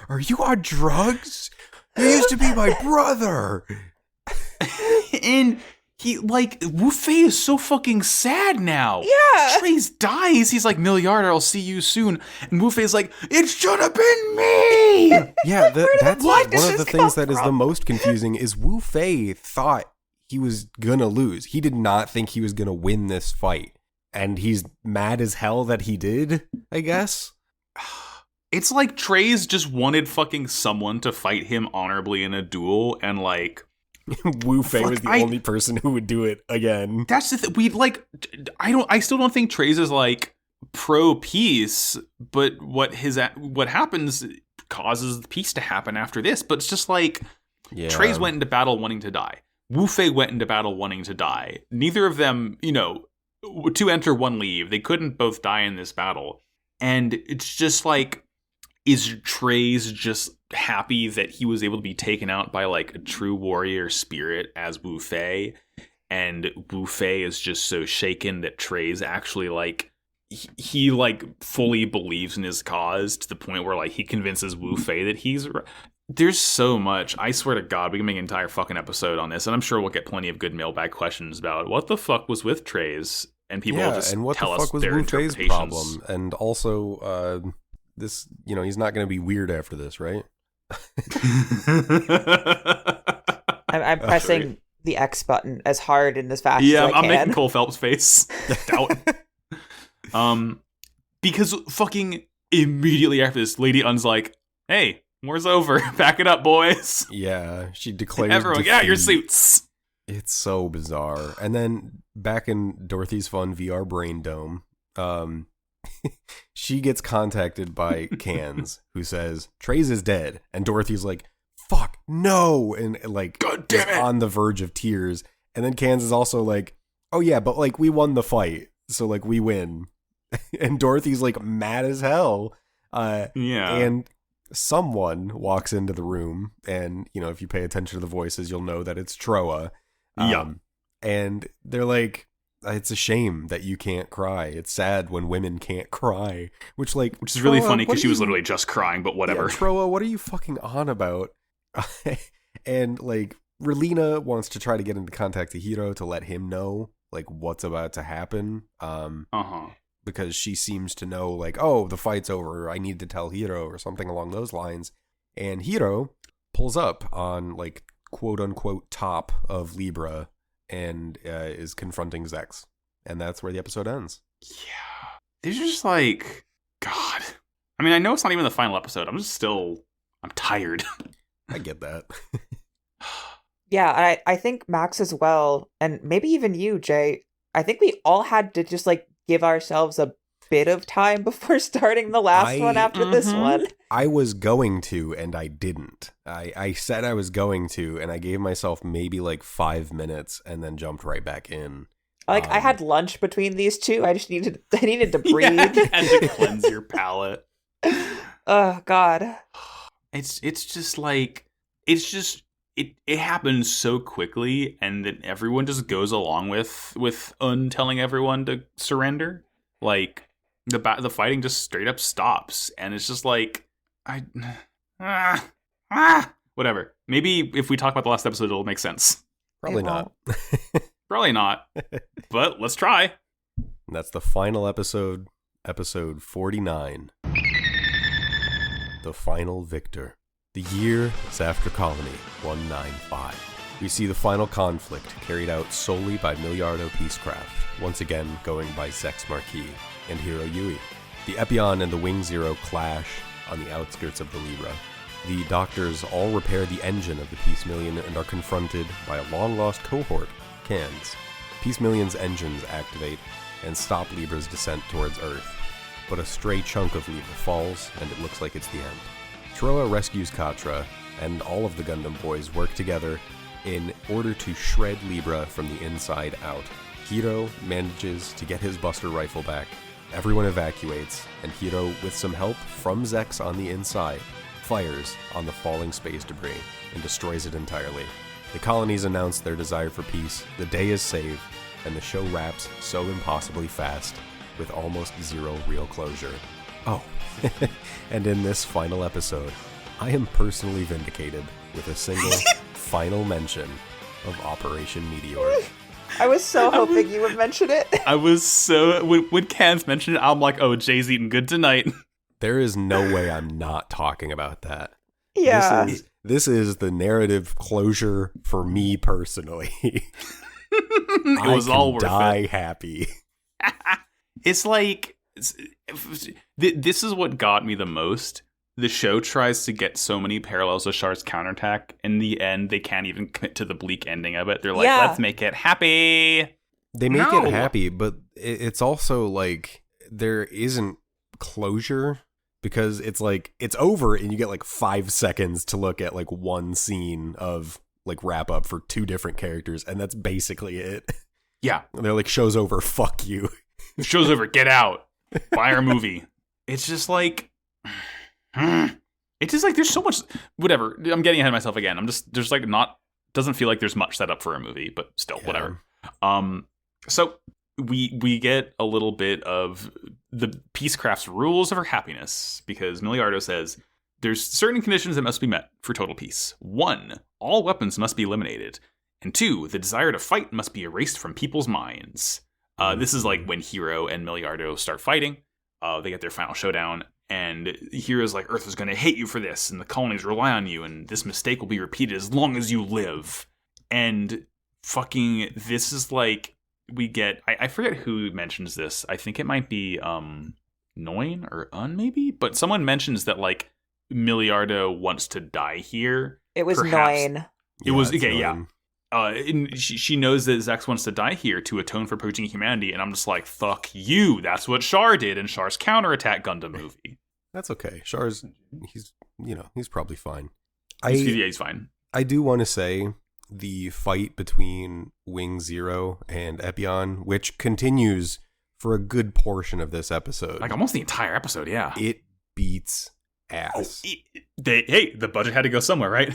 Speaker 3: are you on drugs? You used to be my brother.
Speaker 1: And he, like, Wu Fei is so fucking sad now.
Speaker 2: Yeah.
Speaker 1: Treize dies. He's like, Milliardo, I'll see you soon. And Wu Fei's like, it should have been me.
Speaker 3: Yeah, that's one of the things that is the most confusing is Wu Fei thought he was gonna lose. He did not think he was gonna win this fight. And he's mad as hell that he did, I guess.
Speaker 1: It's like Treize just wanted fucking someone to fight him honorably in a duel, and like
Speaker 3: Wu Fei was the only person who would do it again.
Speaker 1: That's the thing. I still don't think Treize is like pro peace, but what happens causes peace to happen after this. But it's just like Treize went into battle wanting to die. Wu Fei went into battle wanting to die. Neither of them, two enter, one leave. They couldn't both die in this battle. And it's just like, is Treize just happy that he was able to be taken out by like a true warrior spirit as Wu Fei? And Wu Fei is just so shaken that Treize actually like he like fully believes in his cause to the point where like he convinces Wu Fei that he's. There's so much. I swear to God, we can make an entire fucking episode on this, and I'm sure we'll get plenty of good mailbag questions about what the fuck was with Treize, and people will just
Speaker 3: and what
Speaker 1: tell
Speaker 3: the fuck
Speaker 1: us
Speaker 3: was
Speaker 1: their
Speaker 3: Wu Fei's
Speaker 1: interpretations.
Speaker 3: problem, and also this, he's not going to be weird after this, right?
Speaker 2: I'm pressing the X button as hard and as fast as I can.
Speaker 1: I'm making Cole Phelps' face. Doubt. Because fucking immediately after this, Lady Un's like, hey, war's over. Pack it up, boys.
Speaker 3: Yeah, she declares
Speaker 1: everyone,
Speaker 3: defeat.
Speaker 1: get out your suits.
Speaker 3: It's so bizarre. And then back in Dorothy's Fun VR Brain Dome, she gets contacted by Cans, who says, Treize is dead. And Dorothy's like, fuck, no! And like,
Speaker 1: God damn it!
Speaker 3: On the verge of tears. And then Cans is also like, oh yeah, but like, we won the fight. So like, we win. And Dorothy's like, mad as hell. And someone walks into the room, and if you pay attention to the voices, you'll know that it's Troa. And they're like, it's a shame that you can't cry. It's sad when women can't cry. Which
Speaker 1: is really funny because she was literally just crying, but whatever.
Speaker 3: Yeah, Troa, what are you fucking on about? And like, Relina wants to try to get into contact with Hiro to let him know like what's about to happen. Because she seems to know, like, oh, the fight's over, I need to tell Hiro, or something along those lines. And Hiro pulls up on, like, quote-unquote top of Libra and is confronting Zex. And that's where the episode ends.
Speaker 1: Yeah. There's just, like, God. I mean, I know it's not even the final episode. I'm tired.
Speaker 3: I get that.
Speaker 2: Yeah, I think Max as well, and maybe even you, Jay, I think we all had to just, like, give ourselves a bit of time before starting the last one after this one.
Speaker 3: I was going to, and I didn't. I said I was going to, and I gave myself maybe like 5 minutes and then jumped right back in.
Speaker 2: Like, I had lunch between these two. I needed to breathe.
Speaker 1: Yeah, and to cleanse your palate.
Speaker 2: Oh, God.
Speaker 1: It's just like, it happens so quickly, and then everyone just goes along with telling everyone to surrender. Like, the fighting just straight up stops, and it's just like, whatever. Maybe if we talk about the last episode, it'll make sense.
Speaker 3: Probably not.
Speaker 1: Probably not. But let's try.
Speaker 3: And that's the final episode, episode 49. The Final Victor. The year is after Colony 195. We see the final conflict carried out solely by Milliardo Peacecraft, once again going by Zex Marquis and Hiro Yui. The Epion and the Wing Zero clash on the outskirts of the Libra. The doctors all repair the engine of the Peace Million and are confronted by a long-lost cohort, Cans. Peace Million's engines activate and stop Libra's descent towards Earth, but a stray chunk of Libra falls, and it looks like it's the end. Troa rescues Katra, and all of the Gundam boys work together in order to shred Libra from the inside out. Hiro manages to get his Buster rifle back, everyone evacuates, and Hiro, with some help from Zex on the inside, fires on the falling space debris and destroys it entirely. The colonies announce their desire for peace, the day is saved, and the show wraps so impossibly fast, with almost zero real closure. Oh, and in this final episode, I am personally vindicated with a single final mention of Operation Meteor.
Speaker 2: I was so hoping you would mention it.
Speaker 1: I was so... When Cans mentioned it, I'm like, oh, Jay's eating good tonight.
Speaker 3: There is no way I'm not talking about that.
Speaker 2: Yeah.
Speaker 3: This is the narrative closure for me personally.
Speaker 1: It was all worth it.
Speaker 3: I can die happy.
Speaker 1: It's like... This is what got me the most. The show tries to get so many parallels to Char's Counterattack. In the end, they can't even commit to the bleak ending of it. They're like, let's make it happy.
Speaker 3: They make it happy, but it's also like there isn't closure because it's like it's over and you get like 5 seconds to look at like one scene of like wrap up for 2 different characters, and that's basically it.
Speaker 1: Yeah.
Speaker 3: They're like, show's over, fuck you.
Speaker 1: Show's over, get out. Buy our movie. It's just like... It's just like there's so much... Whatever. I'm getting ahead of myself again. There's like not... Doesn't feel like there's much set up for a movie, but still, whatever. So, we get a little bit of the Peacecraft's rules of her happiness, because Milliardo says there's certain conditions that must be met for total peace. 1, all weapons must be eliminated. And 2, the desire to fight must be erased from people's minds. This is like when Hero and Milliardo start fighting. They get their final showdown, and Hero's like, Earth is going to hate you for this, and the colonies rely on you, and this mistake will be repeated as long as you live. And fucking, this is like, we get, I forget who mentions this. I think it might be Noin or maybe, but someone mentions that like Milliardo wants to die here.
Speaker 2: It was Noin.
Speaker 1: It was okay, yeah. And she knows that Zex wants to die here to atone for purging humanity, and I'm just like, fuck you. That's what Char did in Char's Counterattack Gundam movie.
Speaker 3: That's okay. Char's, he's probably fine.
Speaker 1: He's fine.
Speaker 3: I do want to say the fight between Wing Zero and Epion, which continues for a good portion of this episode.
Speaker 1: Like almost the entire episode, yeah.
Speaker 3: It beats ass.
Speaker 1: The budget had to go somewhere, right?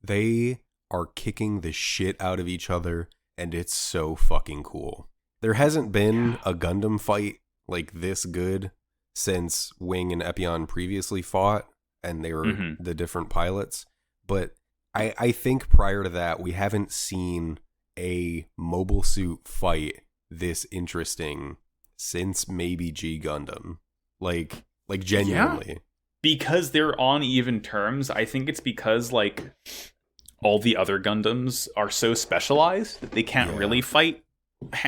Speaker 3: They are kicking the shit out of each other, and it's so fucking cool. There hasn't been a Gundam fight like this good since Wing and Epion previously fought, and they were the different pilots, but I think prior to that, we haven't seen a mobile suit fight this interesting since maybe G Gundam. Like genuinely. Yeah.
Speaker 1: Because they're on even terms. I think it's because like all the other Gundams are so specialized that they can't really fight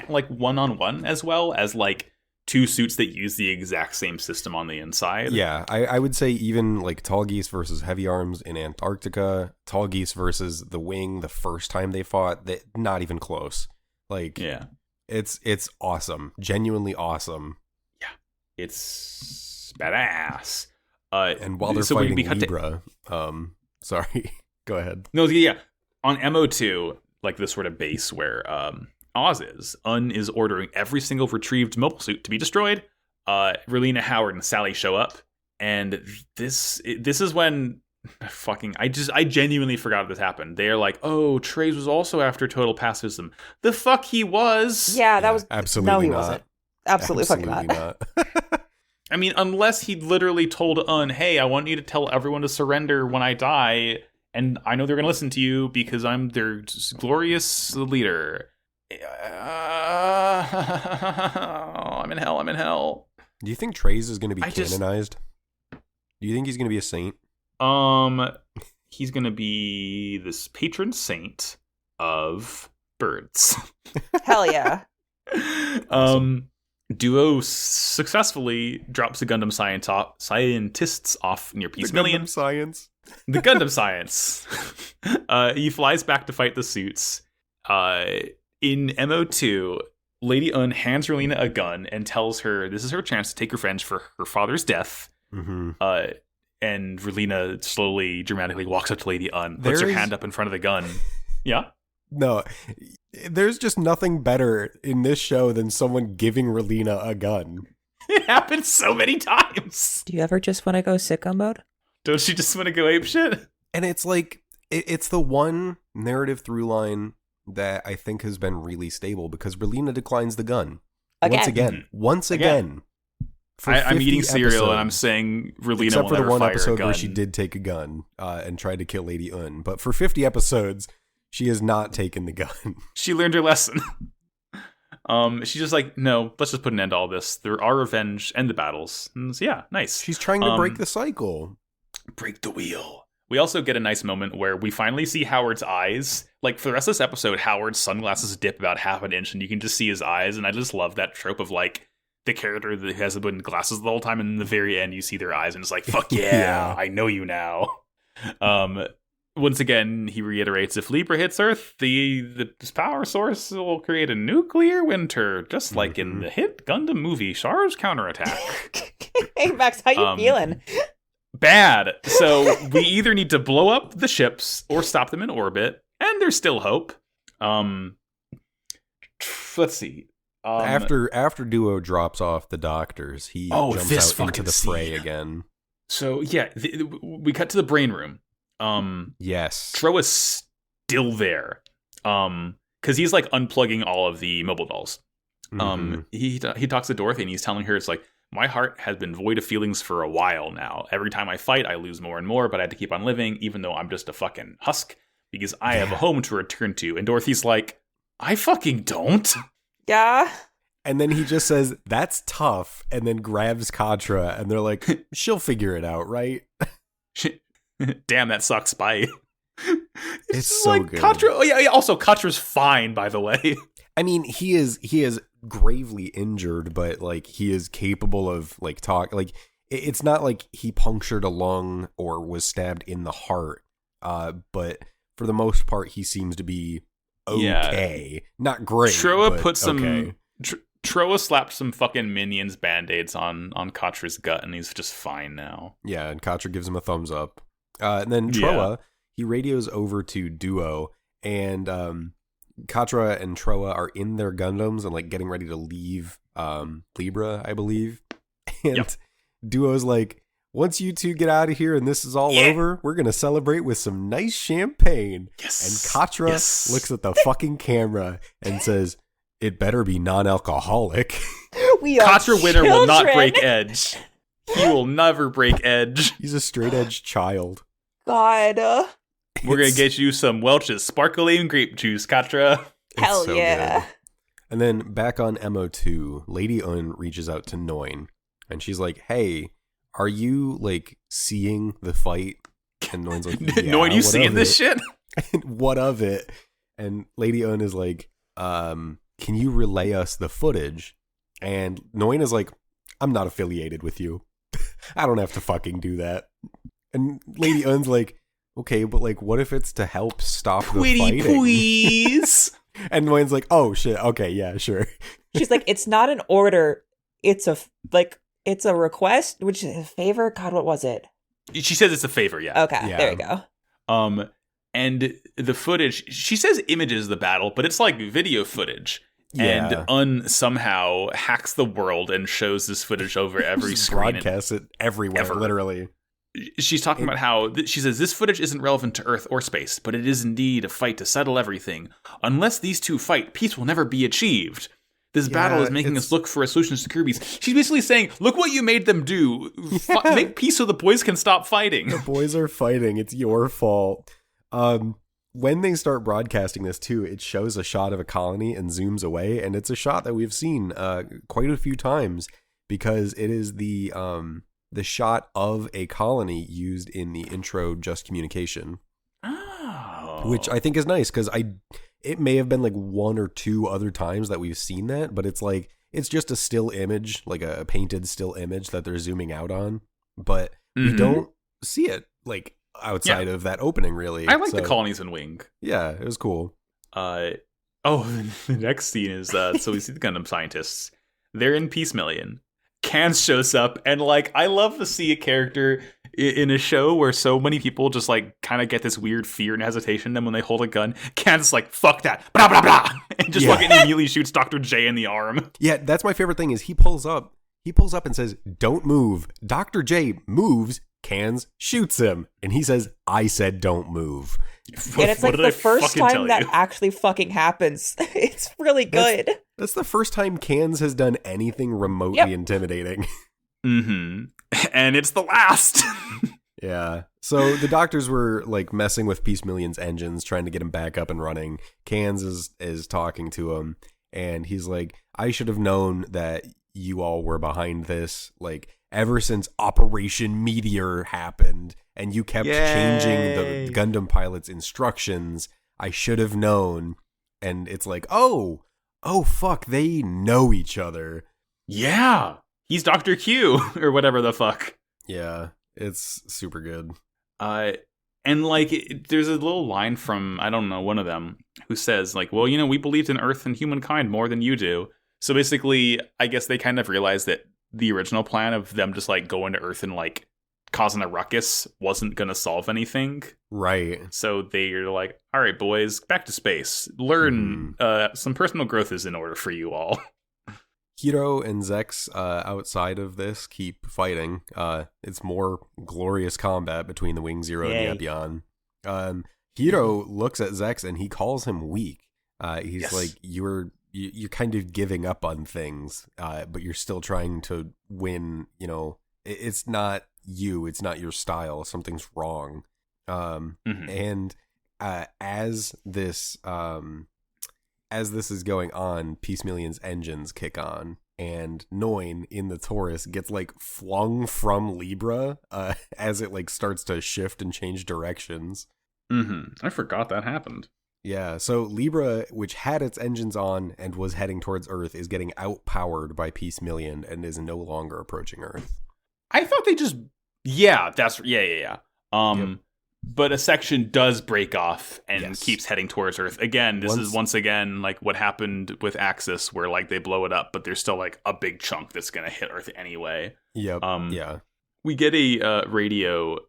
Speaker 1: like one-on-one as well as like two suits that use the exact same system on the inside.
Speaker 3: Yeah, I would say even like Tall Geese versus Heavy Arms in Antarctica, Tall Geese versus the Wing the first time they fought, not even close. Like, yeah, it's awesome, genuinely awesome.
Speaker 1: Yeah, it's badass.
Speaker 3: And while they're fighting Libra, sorry, go ahed.
Speaker 1: No, yeah, on MO2, like this sort of base where Oz is. Un is ordering every single retrieved mobile suit to be destroyed. Relena, Howard, and Sally show up, and this is when fucking I genuinely forgot this happened. They're like, oh, Treize was also after total pacifism. The fuck he was.
Speaker 2: Yeah, that was
Speaker 3: absolutely
Speaker 2: no, he
Speaker 3: not.
Speaker 2: Wasn't. Absolutely fucking not.
Speaker 1: I mean, unless he literally told Un, hey, I want you to tell everyone to surrender when I die, and I know they're gonna listen to you because I'm their glorious leader. I'm in hell.
Speaker 3: Do you think Treize is going to be canonized? Do you think he's going to be a saint?
Speaker 1: He's going to be this patron saint of birds.
Speaker 2: Hell yeah.
Speaker 1: Duo successfully drops the Gundam scientists off near Peace Million.
Speaker 3: Gundam science.
Speaker 1: The Gundam science. He flies back to fight the suits. In MO2, Lady Un hands Relena a gun and tells her this is her chance to take revenge for her father's death. Mm-hmm. And Relena slowly, dramatically walks up to Lady Un, puts her hand up in front of the gun. Yeah?
Speaker 3: No, there's just nothing better in this show than someone giving Relena a gun.
Speaker 1: It happens so many times.
Speaker 2: Do you ever just want to go sicko mode?
Speaker 1: Don't you just want to go apeshit?
Speaker 3: And it's like, it's the one narrative through line that I think has been really stable because Relena declines the gun. Once again.
Speaker 1: I'm eating cereal and I'm saying Relena
Speaker 3: except
Speaker 1: will
Speaker 3: for
Speaker 1: never
Speaker 3: the one
Speaker 1: fire
Speaker 3: episode
Speaker 1: a gun.
Speaker 3: where she did take a gun and tried to kill Lady Un. But for 50 episodes, she has not taken the gun.
Speaker 1: She learned her lesson. She's just like, no, let's just put an end to all this. There are revenge and the battles. And so, yeah, nice.
Speaker 3: She's trying to break the cycle.
Speaker 1: Break the wheel. We also get a nice moment where we finally see Howard's eyes. Like, for the rest of this episode, Howard's sunglasses dip about half an inch, and you can just see his eyes, and I just love that trope of, like, the character that has been glasses the whole time, and in the very end, you see their eyes, and it's like, fuck yeah, I know you now. Once again, he reiterates, if Libra hits Earth, the power source will create a nuclear winter, just like in the hit Gundam movie, Char's Counterattack.
Speaker 2: Hey, Max, how you feeling?
Speaker 1: Bad. So we either need to blow up the ships or stop them in orbit, and there's still hope. Let's see.
Speaker 3: After Duo drops off the doctors, he jumps out into the fray again.
Speaker 1: So yeah, we cut to the brain room.
Speaker 3: Yes.
Speaker 1: Tro is still there. Because he's like unplugging all of the mobile dolls. He talks to Dorothy and he's telling her, it's like, my heart has been void of feelings for a while now. Every time I fight, I lose more and more, but I had to keep on living, even though I'm just a fucking husk, because I have a home to return to. And Dorothy's like, I fucking don't.
Speaker 2: Yeah.
Speaker 3: And then he just says, that's tough, and then grabs Katra, and they're like, she'll figure it out, right?
Speaker 1: Damn, that sucks, bye.
Speaker 3: It's so
Speaker 1: like,
Speaker 3: good.
Speaker 1: Katra, oh yeah, also, Katra's fine, by the way.
Speaker 3: I mean, he is gravely injured, but like he is capable of like talk. Like it's not like he punctured a lung or was stabbed in the heart. But for the most part, he seems to be okay. Not great.
Speaker 1: Troa put some.
Speaker 3: Okay.
Speaker 1: Troa slapped some fucking minions band-aids on Katra's gut, and he's just fine now.
Speaker 3: Yeah, and Katra gives him a thumbs up. And then Troa, he radios over to Duo, and Katra and Troa are in their Gundams and like getting ready to leave Libra, I believe. And Duo's like, once you two get out of here and this is all over, we're going to celebrate with some nice champagne.
Speaker 1: Yes.
Speaker 3: And Katra looks at the fucking camera and says, it better be non-alcoholic.
Speaker 1: Katra Winner will not break edge. He will never break edge.
Speaker 3: He's a straight edge child.
Speaker 2: God.
Speaker 1: We're going to get you some Welch's sparkling grape juice, Katra.
Speaker 2: Hell so yeah.
Speaker 3: Good. And then back on MO2, Lady Un reaches out to Noin. And she's like, hey, are you like seeing the fight? And Noin's like, yeah,
Speaker 1: Noin, you seeing this shit?
Speaker 3: What of it? And Lady Un is like, can you relay us the footage? And Noin is like, I'm not affiliated with you. I don't have to fucking do that. And Lady Un's like, okay, but like, what if it's to help stop the fighting?
Speaker 1: Please.
Speaker 3: And Noin's like, oh shit, okay, yeah, sure.
Speaker 2: She's like, it's not an order. It's a request, which is a favor. God, what was it?
Speaker 1: She says it's a favor, yeah.
Speaker 2: Okay, there you go.
Speaker 1: And the footage, she says images the battle, but it's like video footage. Yeah. And Un somehow hacks the world and shows this footage over every screen.
Speaker 3: Broadcasts it everywhere, literally.
Speaker 1: She's talking about how, she says, this footage isn't relevant to Earth or space, but it is indeed a fight to settle everything. Unless these two fight, peace will never be achieved. This battle is making us look for a solution to Kirby's. She's basically saying, look what you made them do. Make peace so the boys can stop fighting.
Speaker 3: The boys are fighting. It's your fault. When they start broadcasting this too, it shows a shot of a colony and zooms away, and it's a shot that we've seen quite a few times because it is the shot of a colony used in the intro Just Communication.
Speaker 1: Oh.
Speaker 3: Which I think is nice because it may have been like one or two other times that we've seen that, but it's like it's just a still image, like a painted still image that they're zooming out on, but we don't see it like outside of that opening, really.
Speaker 1: I like the colonies in Wing.
Speaker 3: Yeah, it was cool.
Speaker 1: The next scene is so we see the Gundam scientists. They're in Peace Million. Cans shows up, and like I love to see a character in a show where so many people just like kind of get this weird fear and hesitation. Then when they hold a gun, Can's like, "Fuck that!" Blah blah blah, and just fucking immediately shoots Dr. J in the arm.
Speaker 3: Yeah, that's my favorite thing. Is he pulls up and says, "Don't move." Dr. J moves. Cans shoots him, and he says, "I said don't move."
Speaker 2: And it's like the first time that actually fucking happens. It's really good.
Speaker 3: That's the first time Cans has done anything remotely intimidating.
Speaker 1: Mm-hmm. And it's the last.
Speaker 3: Yeah. So the doctors were like messing with Peace Million's engines, trying to get him back up and running. Cans is talking to him, and he's like, I should have known that you all were behind this. Like, ever since Operation Meteor happened and you kept changing the Gundam pilot's instructions, I should have known. And it's like, oh, fuck, they know each other.
Speaker 1: Yeah. He's Dr. Q or whatever the fuck.
Speaker 3: Yeah, it's super good.
Speaker 1: And like, there's a little line from, I don't know, one of them who says like, well, you know, we believed in Earth and humankind more than you do. So basically, I guess they kind of realized that the original plan of them just like going to Earth and like causing a ruckus wasn't going to solve anything.
Speaker 3: Right.
Speaker 1: So they're like, all right, boys, back to space. Learn some personal growth is in order for you all.
Speaker 3: Hiro and Zex outside of this keep fighting. It's more glorious combat between the Wing Zero and the Epion. Hiro looks at Zex and he calls him weak. He's like, you're you're kind of giving up on things, but you're still trying to win. It's not you. It's not your style. Something's wrong. And as this is going on, Peace Million's engines kick on, and Noin in the Taurus gets flung from Libra as it starts to shift and change directions.
Speaker 1: I forgot that happened.
Speaker 3: Yeah, so Libra, which had its engines on and was heading towards Earth, is getting outpowered by Peace Million and is no longer approaching Earth.
Speaker 1: I thought they just... Yeah. Yep. But a section does break off and keeps heading towards Earth. Again, this is once again what happened with Axis, where they blow it up, but there's still a big chunk that's going to hit Earth anyway.
Speaker 3: Yep. Yeah.
Speaker 1: We get a radio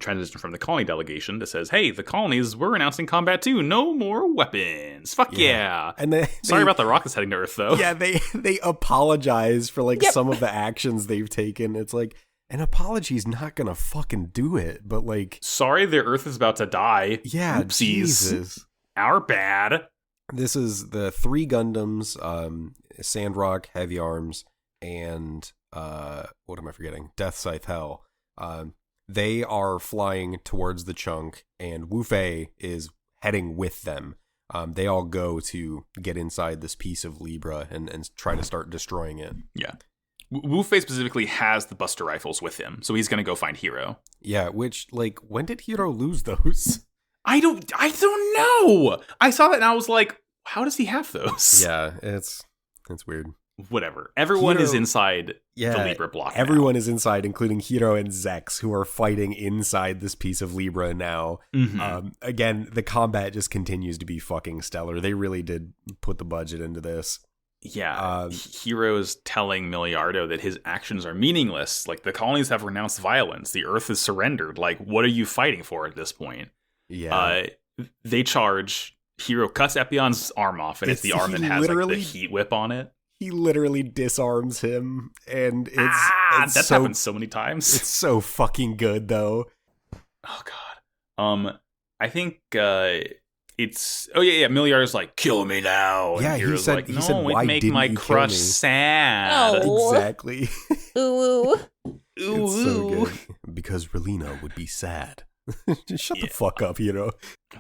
Speaker 1: transition from the colony delegation that says, "Hey, the colonies, we're announcing combat too. No more weapons. Fuck yeah!"
Speaker 3: And
Speaker 1: sorry about the rockets heading to Earth, though.
Speaker 3: Yeah, they apologize for some of the actions they've taken. It's an apology's not gonna fucking do it, but
Speaker 1: sorry, their Earth is about to die.
Speaker 3: Yeah,
Speaker 1: oopsies.
Speaker 3: Jesus,
Speaker 1: our bad.
Speaker 3: This is the 3 Gundams, Sandrock, Heavy Arms, and what am I forgetting? Death Scythe Hell. They are flying towards the chunk, and Wu Fei is heading with them. They all go to get inside this piece of Libra and try to start destroying it.
Speaker 1: Yeah. Wu Fei specifically has the Buster Rifles with him, so he's going to go find Hiro.
Speaker 3: Yeah, which, when did Hiro lose those?
Speaker 1: I don't know! I saw that and I was like, how does he have those?
Speaker 3: Yeah, it's weird.
Speaker 1: Whatever. Everyone is inside the Libra block
Speaker 3: Everyone
Speaker 1: now.
Speaker 3: is inside, including Hiro and Zex, who are fighting inside this piece of Libra now. Again, the combat just continues to be fucking stellar. They really did put the budget into this.
Speaker 1: Yeah, Hiro is telling Milliardo that his actions are meaningless. The colonies have renounced violence. The Earth is surrendered. What are you fighting for at this point?
Speaker 3: Yeah.
Speaker 1: They charge. Hiro cuts Epion's arm off, and it's the arm that has the heat whip on it.
Speaker 3: He literally disarms him, and that's
Speaker 1: happened so many times.
Speaker 3: It's so fucking good, though.
Speaker 1: Oh god. I think it's Milliardo's kill me now.
Speaker 3: Yeah,
Speaker 1: and
Speaker 3: he said,
Speaker 1: no,
Speaker 3: why
Speaker 1: make
Speaker 3: didn't
Speaker 1: my
Speaker 3: you
Speaker 1: crush
Speaker 3: kill me?
Speaker 1: sad.
Speaker 2: Oh.
Speaker 3: Exactly.
Speaker 2: Ooh.
Speaker 3: It's so good. Because Relina would be sad. Just shut the fuck up,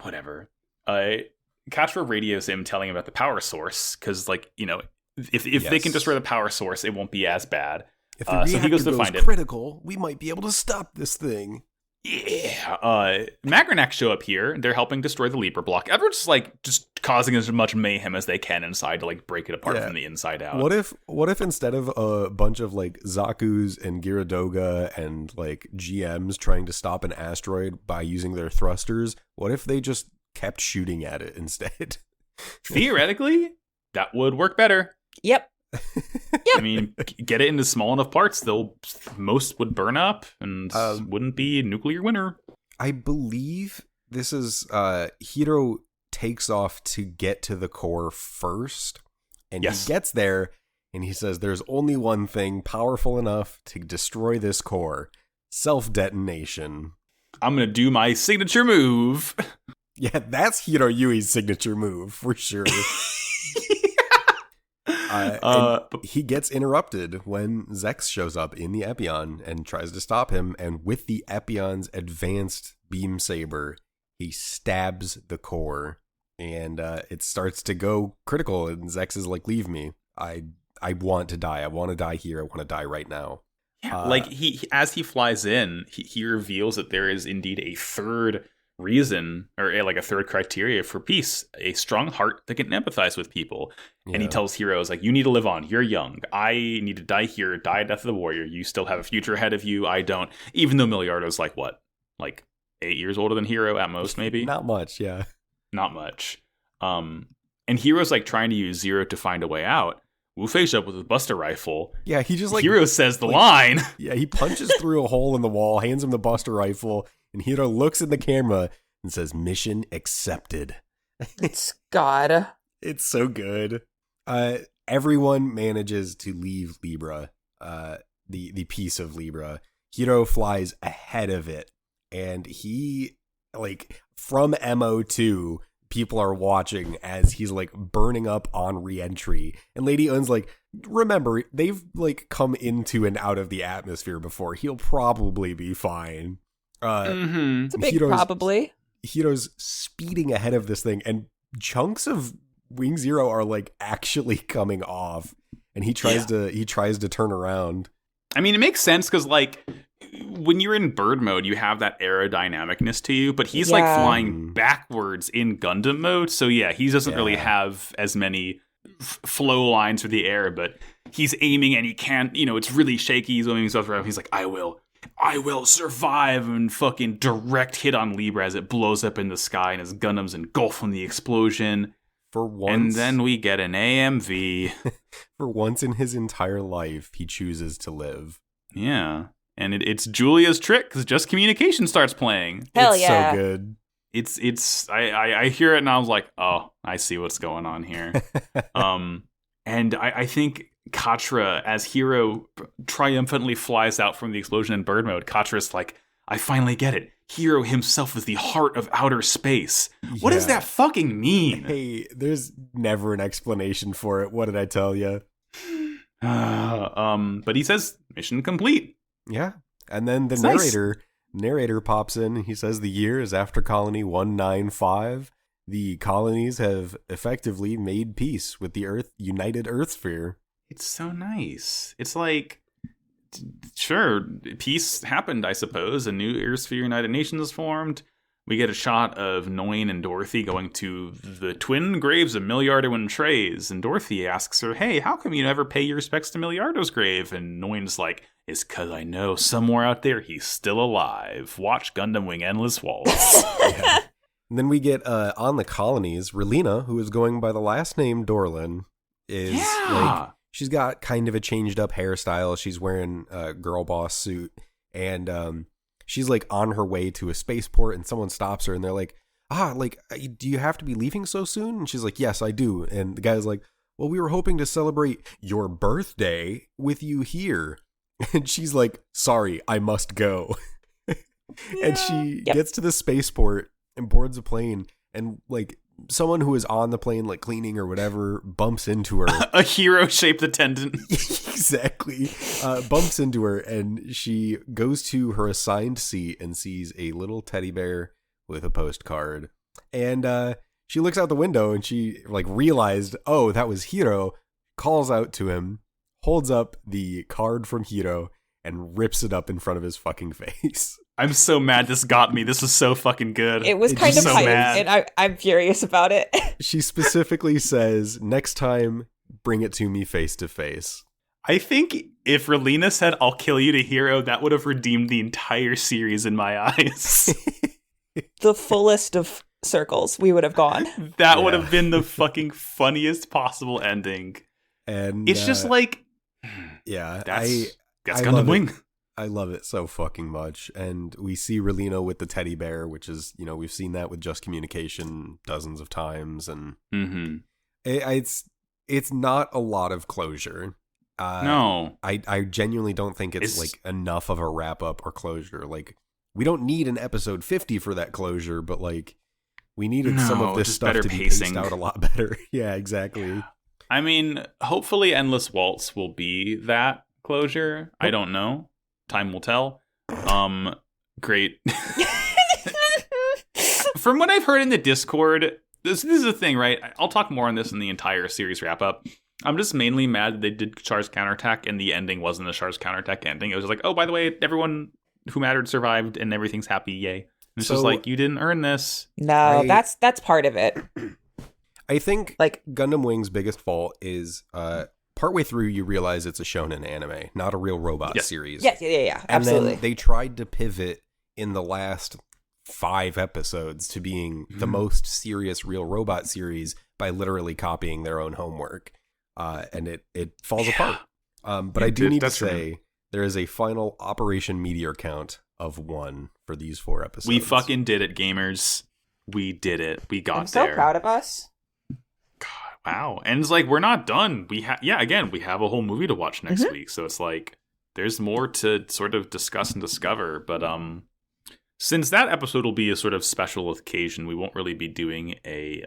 Speaker 1: Whatever. Katra radios him telling him about the power source, because if they can destroy the power source, it won't be as bad.
Speaker 3: If the reactor
Speaker 1: so he goes to find
Speaker 3: critical, we might be able to stop this thing.
Speaker 1: Yeah. Magranak show up here. They're helping destroy the Libra block. Everyone's just causing as much mayhem as they can inside to break it apart from the inside out.
Speaker 3: What if instead of a bunch of Zaku's and Gyaradoga and GMs trying to stop an asteroid by using their thrusters, what if they just kept shooting at it instead?
Speaker 1: Theoretically, that would work better.
Speaker 2: Yep.
Speaker 1: I mean, get it into small enough parts, most would burn up and wouldn't be a nuclear winter.
Speaker 3: I believe this is Hiro takes off to get to the core first, and he gets there, and he says there's only one thing powerful enough to destroy this core: self-detonation.
Speaker 1: I'm gonna do my signature move.
Speaker 3: Yeah, that's Hiro Yui's signature move for sure. He gets interrupted when Zex shows up in the Epion and tries to stop him, and with the Epion's advanced beam saber, he stabs the core, and it starts to go critical, and Zex is like, leave me. I want to die. I want to die here. I want to die right now.
Speaker 1: Yeah, he as he flies in, he reveals that there is indeed a third reason, or a third criteria for peace: a strong heart that can empathize with people. And he tells heroes you need to live on, you're young, I need to die here, die a death of the warrior, you still have a future ahead of you, I don't. Even though Milliardo's 8 years older than Hiro at most, maybe.
Speaker 3: Not much.
Speaker 1: Not much. And Hiro's trying to use Zero to find a way out. Wu Fei's up with his Buster Rifle.
Speaker 3: Yeah, he just
Speaker 1: Hiro says the line.
Speaker 3: Yeah, he punches through a hole in the wall, hands him the Buster Rifle, and Hiro looks in the camera and says, "Mission accepted."
Speaker 2: It's God.
Speaker 3: It's so good. Everyone manages to leave Libra, the piece of Libra. Hiro flies ahead of it, and he, from MO2, people are watching as he's like burning up on re-entry, and Lady Un's like, remember, they've like come into and out of the atmosphere before. He'll probably be fine.
Speaker 2: It's a big probably.
Speaker 3: Hiro's speeding ahead of this thing, and chunks of Wing Zero are like actually coming off, and he tries to turn around.
Speaker 1: I mean, it makes sense because like when you're in bird mode, you have that aerodynamicness to you, but he's like flying backwards in Gundam mode. So yeah, he doesn't really have as many flow lines through the air, but he's aiming and he can't, it's really shaky. He's moving himself around. He's like, I will survive, and fucking direct hit on Libra as it blows up in the sky and his Gundam's engulfed in the explosion.
Speaker 3: For once.
Speaker 1: And then we get an AMV.
Speaker 3: For once in his entire life, he chooses to live.
Speaker 1: Yeah. And it's Julia's trick because Just Communication starts playing.
Speaker 2: Hell
Speaker 3: it's
Speaker 2: yeah.
Speaker 3: so good.
Speaker 1: I hear it and I was like, oh, I see what's going on here. And I think Katra, as Hiro triumphantly flies out from the explosion in bird mode, Katra's like, I finally get it. Hiro himself is the heart of outer space. What does that fucking mean?
Speaker 3: Hey, there's never an explanation for it. What did I tell you?
Speaker 1: But he says, mission complete.
Speaker 3: Yeah. And then the narrator pops in. He says the year is after Colony 195. The colonies have effectively made peace with the United Earth Sphere.
Speaker 1: It's so nice. It's like, sure, peace happened, I suppose. A new Earth Sphere United Nations formed. We get a shot of Noin and Dorothy going to the twin graves of Milliardo and Trey's. And Dorothy asks her, hey, how come you never pay your respects to Milliardo's grave? And Noin's like, it's because I know somewhere out there he's still alive. Watch Gundam Wing Endless Waltz.
Speaker 3: Yeah. And then we get on the colonies, Relina, who is going by the last name Dorlin, is like, she's got kind of a changed up hairstyle. She's wearing a girl boss suit, and she's like on her way to a spaceport, and someone stops her, and they're like, do you have to be leaving so soon? And she's like, yes, I do. And the guy's like, well, we were hoping to celebrate your birthday with you here. And she's like, sorry, I must go. And she gets to the spaceport and boards a plane, and like someone who is on the plane, like cleaning or whatever, bumps into her.
Speaker 1: A hero-shaped attendant.
Speaker 3: Exactly. Bumps into her, and she goes to her assigned seat and sees a little teddy bear with a postcard. And she looks out the window, and she like realized, oh, that was Hiro, calls out to him, holds up the card from Hiro, and rips it up in front of his fucking face.
Speaker 1: I'm so mad this got me. This was so fucking good.
Speaker 2: It was kind of so hype, and I'm furious about it.
Speaker 3: She specifically says, next time, bring it to me face to face.
Speaker 1: I think if Relina said, I'll kill you to Hiro, that would have redeemed the entire series in my eyes.
Speaker 2: The fullest of circles we would have gone.
Speaker 1: That would have been the fucking funniest possible ending.
Speaker 3: And
Speaker 1: it's just like, that's Gundam Wing.
Speaker 3: I love it so fucking much. And we see Relina with the teddy bear, which is, we've seen that with Just Communication dozens of times. And it's not a lot of closure.
Speaker 1: No.
Speaker 3: I genuinely don't think it's like enough of a wrap up or closure. Like, we don't need an episode 50 for that closure, but like, we needed some of this stuff to be paced out a lot better. Yeah, exactly. Yeah.
Speaker 1: I mean, hopefully Endless Waltz will be that closure. I don't know. Time will tell. Great. From what I've heard in the Discord, this is the thing, right? I'll talk more on this in the entire series wrap up. I'm just mainly mad that they did Char's Counterattack and the ending wasn't a Char's Counterattack ending. It was just like, oh, by the way, everyone who mattered survived and everything's happy, yay. And it's just like, you didn't earn this.
Speaker 2: No, that's part of it.
Speaker 3: I think like Gundam Wing's biggest fault is partway through you realize it's a shonen anime, not a real robot series.
Speaker 2: Yeah, absolutely.
Speaker 3: And then they tried to pivot in the last 5 episodes to being the most serious real robot series by literally copying their own homework. And it falls apart. But I do need to say there is a final Operation Meteor count of 1 for these 4 episodes.
Speaker 1: We fucking did it, gamers. We did it. We got there.
Speaker 2: I'm so proud of us.
Speaker 1: Wow. And it's like, we're not done. We have a whole movie to watch next week. So it's like, there's more to sort of discuss and discover. But since that episode will be a sort of special occasion, we won't really be doing a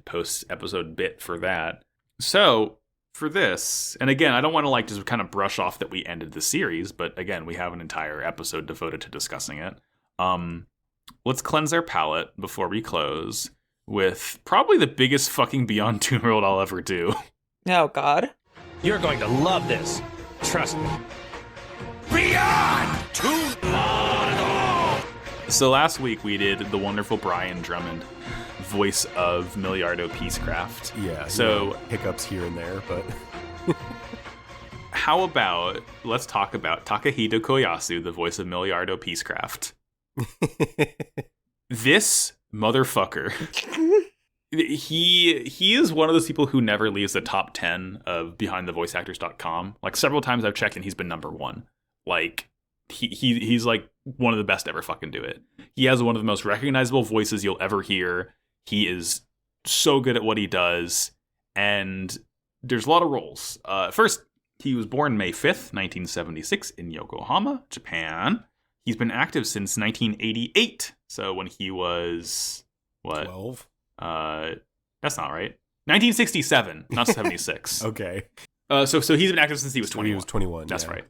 Speaker 1: post-episode bit for that. So, for this, and again, I don't want to like just kind of brush off that we ended the series, but again, we have an entire episode devoted to discussing it. Let's cleanse our palate before we close with probably the biggest fucking Beyond Toon World I'll ever do.
Speaker 2: Oh, God.
Speaker 4: You're going to love this. Trust me. Beyond Toon World!
Speaker 1: So last week we did the wonderful Brian Drummond, voice of Milliardo Peacecraft.
Speaker 3: Yeah,
Speaker 1: so
Speaker 3: hiccups here and there, but
Speaker 1: how about let's talk about Takahito Koyasu, the voice of Milliardo Peacecraft. This motherfucker. He is one of those people who never leaves the top 10 of BehindTheVoiceActors.com. Like several times I've checked and he's been number 1. Like he's like one of the best to ever fucking do it. He has one of the most recognizable voices you'll ever hear. He is so good at what he does, and there's a lot of roles. First, he was born May 5th, 1976 in Yokohama, Japan. He's been active since 1988. So when he was what?
Speaker 3: 12?
Speaker 1: That's not right. 1967, not 76.
Speaker 3: Okay.
Speaker 1: So he's been active since he was 21.
Speaker 3: He was 21.
Speaker 1: That's
Speaker 3: yeah.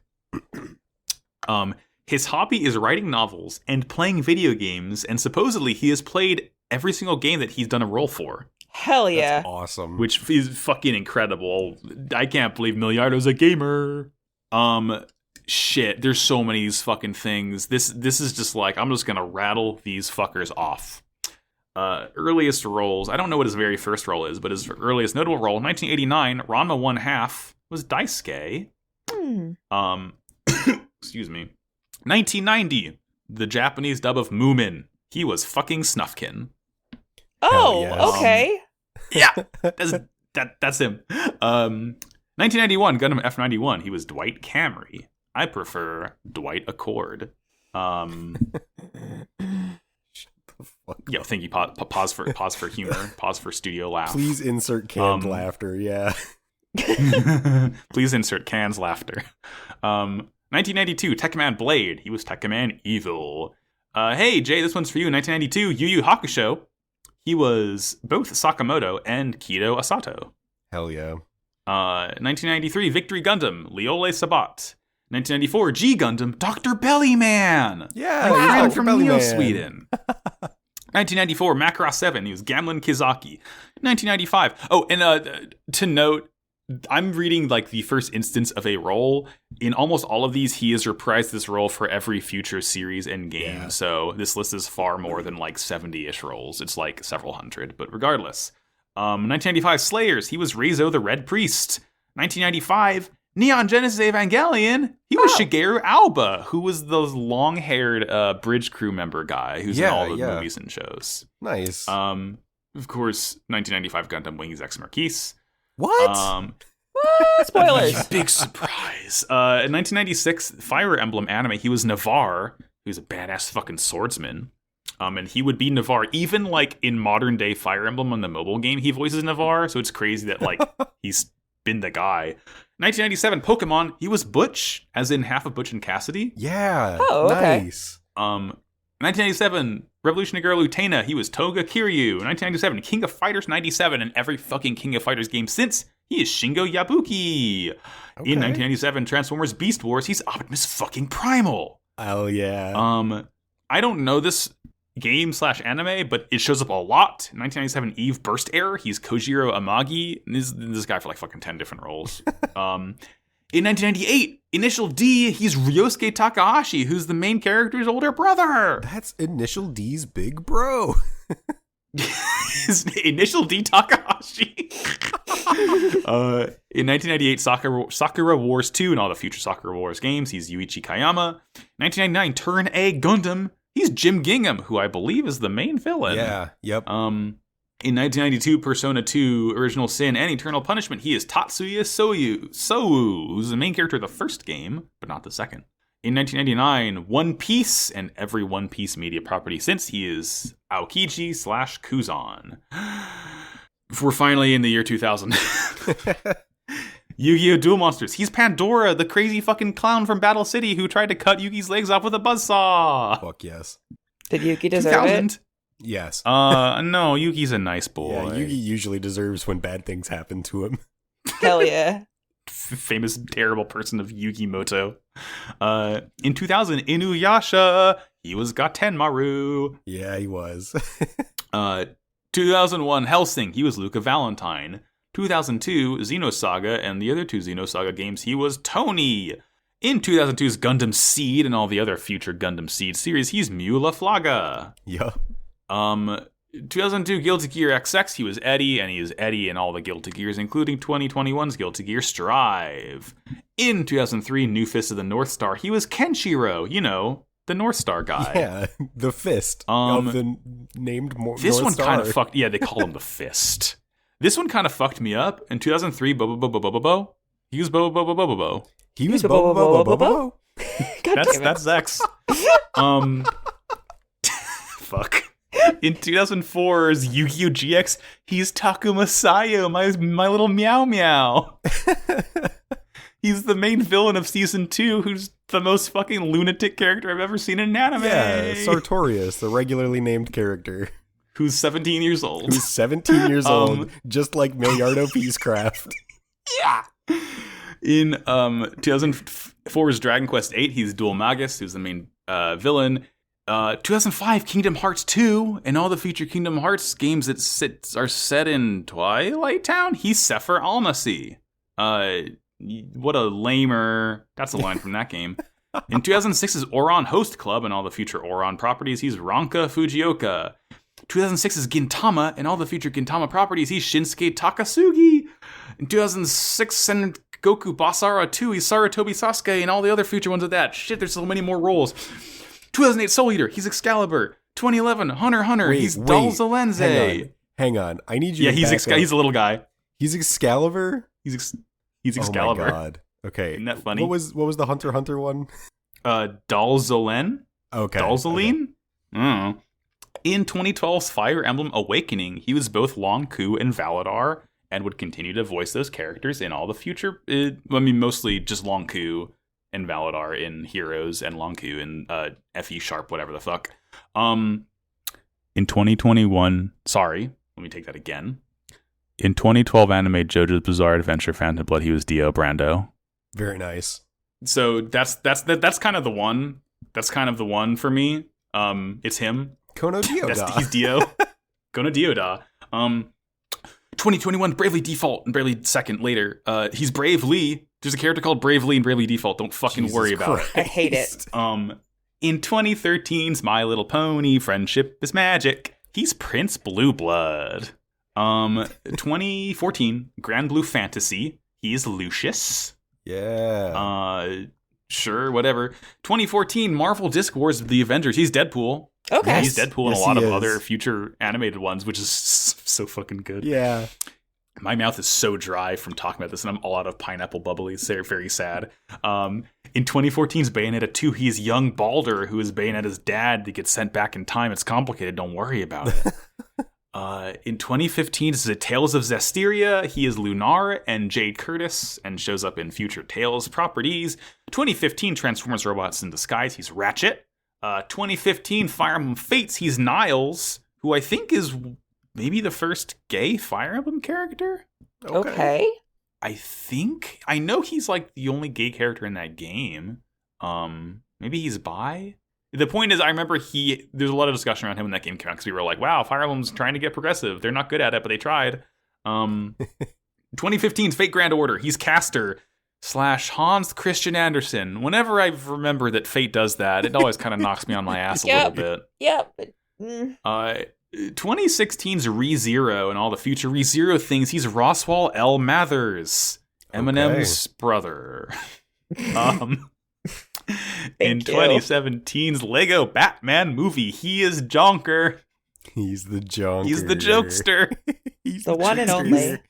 Speaker 1: right. His hobby is writing novels and playing video games, and supposedly he has played every single game that he's done a role for.
Speaker 2: Hell yeah.
Speaker 3: That's awesome.
Speaker 1: Which is fucking incredible. I can't believe Milliardo's a gamer. Shit, there's so many of these fucking things. This is just like, I'm just gonna rattle these fuckers off. Earliest roles, I don't know what his very first role is, but his earliest notable role, 1989, Ranma 1/2, was Daisuke. Excuse me. 1990, the Japanese dub of Moomin. He was fucking Snufkin.
Speaker 2: Oh,
Speaker 3: yes.
Speaker 2: okay.
Speaker 1: Yeah, that's him. 1991, Gundam F91. He was Dwight Camry. I prefer Dwight Accord. Yo, thank you. Pause for humor. Pause for studio laugh.
Speaker 3: Please insert canned laughter. Yeah.
Speaker 1: Please insert canned laughter. 1992, Tekkaman Blade. He was Tekkaman Evil. Hey, Jay, this one's for you. 1992, Yu Yu Hakusho. He was both Sakamoto and Kido Asato.
Speaker 3: Hell yeah.
Speaker 1: 1993, Victory Gundam, Liole Sabat. 1994, G Gundam, Dr. Bellyman.
Speaker 3: Yeah,
Speaker 1: my friend
Speaker 3: Dr.
Speaker 1: from
Speaker 3: Bellyman.
Speaker 1: Neo Sweden. 1994, Macross 7. He was Gamlin Kizaki. 1995. Oh, and to note, I'm reading like the first instance of a role. In almost all of these, he has reprised this role for every future series and game. Yeah. So this list is far more than like 70-ish roles. It's like several hundred, but regardless. 1995, Slayers. He was Reizo the Red Priest. 1995, Neon Genesis Evangelion. He was Shigeru Alba, who was the long-haired bridge crew member guy who's in all the movies and shows.
Speaker 3: Nice.
Speaker 1: Of course, 1995 Gundam Wings X Marquise.
Speaker 3: What?
Speaker 2: Spoilers.
Speaker 1: Big surprise. In 1996, Fire Emblem anime, he was Navarre, who's a badass fucking swordsman. And he would be Navarre, even like in modern day Fire Emblem on the mobile game, he voices Navarre. So it's crazy that like he's been the guy. 1997, Pokemon, he was Butch, as in half of Butch and Cassidy.
Speaker 3: Yeah.
Speaker 2: Oh, okay.
Speaker 3: Nice.
Speaker 1: 1997, Revolutionary Girl Utena, he was Toga Kiryu. 1997, King of Fighters 97, and every fucking King of Fighters game since, he is Shingo Yabuki. Okay. In 1997, Transformers Beast Wars, he's Optimus fucking Primal.
Speaker 3: Oh, yeah.
Speaker 1: I don't know this game/anime, but it shows up a lot. 1997, Eve Burst Air, he's Kojiro Amagi. This guy for like fucking 10 different roles. In 1998, Initial D, he's Ryosuke Takahashi, who's the main character's older brother.
Speaker 3: That's Initial D's big bro.
Speaker 1: His Initial D Takahashi. In 1998, Sakura Wars 2 and all the future Sakura Wars games, he's Yuichi Kayama. 1999, Turn A Gundam, he's Jim Gingham, who I believe is the main villain.
Speaker 3: Yeah, yep.
Speaker 1: In 1992, Persona 2, Original Sin, and Eternal Punishment, he is Tatsuya Sou, who's the main character of the first game, but not the second. In 1999, One Piece, and every One Piece media property since, he is Aokiji/Kuzan. We're finally in the year 2000. Yu-Gi-Oh! Duel Monsters, he's Pandora, the crazy fucking clown from Battle City who tried to cut Yugi's legs off with a buzzsaw.
Speaker 3: Fuck yes.
Speaker 2: Did Yuki deserve it?
Speaker 3: Yes.
Speaker 1: No, Yuki's a nice boy.
Speaker 3: Yeah, Yuki usually deserves when bad things happen to him.
Speaker 2: Hell yeah.
Speaker 1: Famous terrible person of Yukimoto. In 2000, Inuyasha, he was Gatenmaru.
Speaker 3: Yeah, he was.
Speaker 1: 2001, Hellsing, he was Luca Valentine. 2002, Xenosaga, and the other two Xenosaga games, he was Tony. In 2002's Gundam Seed and all the other future Gundam Seed series, he's Mula Flaga.
Speaker 3: Yeah.
Speaker 1: 2002 Guilty Gear XX, he was Eddie, and he is Eddie in all the Guilty Gears, including 2021's Guilty Gear Strive. In 2003, New Fist of the North Star, he was Kenshiro, you know, the North Star guy.
Speaker 3: Yeah, the fist of the named North Star.
Speaker 1: This one kind of fucked, yeah, they call him the Fist. This one kind of fucked me up. In 2003, Bobo, he was Bobo.
Speaker 3: He was Bobo.
Speaker 1: That's X. Fuck. In 2004's Yu-Gi-Oh! GX, he's Takuma Sayo, my little meow meow. He's the main villain of season 2, who's the most fucking lunatic character I've ever seen in an anime.
Speaker 3: Yeah, Sartorius, the regularly named character.
Speaker 1: Who's 17 years old.
Speaker 3: Who's 17 years old, just like Milliardo Peacecraft.
Speaker 1: Yeah. In 2004's Dragon Quest VIII, he's Dual Magus, who's the main villain. 2005, Kingdom Hearts 2, and all the future Kingdom Hearts games that are set in Twilight Town, he's Sefer Almasi. What a lamer. That's a line from that game. In 2006's Oron Host Club and all the future Oron properties, he's Ranka Fujioka. 2006's Gintama and all the future Gintama properties, he's Shinsuke Takasugi. In 2006 Sen Goku Basara 2, he's Saratobi Sasuke and all the other future ones of that. Shit, there's so many more roles. 2008 Soul Eater, he's Excalibur. 2011 Hunter x Hunter, he's Dal Zalenze.
Speaker 3: Hang on, I need you.
Speaker 1: Yeah, he's a little guy.
Speaker 3: He's Excalibur.
Speaker 1: He's Excalibur.
Speaker 3: Oh my god. Okay.
Speaker 1: Isn't that funny?
Speaker 3: What was the Hunter x Hunter one?
Speaker 1: Dalzalen?
Speaker 3: Okay.
Speaker 1: Dalzaline? Okay. In 2012's Fire Emblem Awakening, he was both Long Ku and Valadar, and would continue to voice those characters in all the future. Mostly just Long Ku and Valadar in Heroes, and Long Ku in FE Sharp, whatever the fuck. In 2021, sorry, let me take that again. In 2012 anime JoJo's Bizarre Adventure Phantom Blood, he was Dio Brando.
Speaker 3: Very nice.
Speaker 1: So that's kind of the one. That's kind of the one for me. It's him.
Speaker 3: Kono Dioda.
Speaker 1: He's Dio. Kono Dioda. 2021 Bravely Default and Bravely Second later. He's Brave Lee. There's a character called Brave Lee and Bravely Default. Don't fucking
Speaker 3: Jesus
Speaker 1: worry about
Speaker 3: Christ.
Speaker 1: it.
Speaker 2: I hate it.
Speaker 1: In 2013's My Little Pony, Friendship is Magic, he's Prince Blue Blood. 2014 Grand Blue Fantasy, he's Lucius.
Speaker 3: Yeah.
Speaker 1: Sure, whatever. 2014 Marvel Disc Wars of the Avengers, he's Deadpool.
Speaker 2: Okay.
Speaker 1: Yeah, he's Deadpool in a lot of other future animated ones, which is so fucking good.
Speaker 3: Yeah.
Speaker 1: My mouth is so dry from talking about this, and I'm all out of pineapple bubbly. It's very sad. In 2014's Bayonetta 2, he's young Balder, who is Bayonetta's dad that gets sent back in time. It's complicated. Don't worry about it. In 2015's The Tales of Zestiria, he is Lunar and Jade Curtis, and shows up in future Tales properties. 2015 Transformers Robots in Disguise, he's Ratchet. 2015 Fire Emblem Fates, he's Niles, who I think is maybe the first gay Fire Emblem character?
Speaker 2: Okay.
Speaker 1: I know he's like the only gay character in that game. Maybe he's bi? The point is, I remember there's a lot of discussion around him when that game came out, because we were like, wow, Fire Emblem's trying to get progressive. They're not good at it, but they tried. 2015's Fate Grand Order, he's Caster / Hans Christian Andersen. Whenever I remember that Fate does that, it always kind of knocks me on my ass a little bit.
Speaker 2: Yep.
Speaker 1: 2016's ReZero and all the future ReZero things, he's Roswell L. Mathers, Eminem's brother. In 2017's Lego Batman movie, he is Jonker.
Speaker 3: He's the Jonker.
Speaker 1: He's the jokester.
Speaker 2: He's the one and only.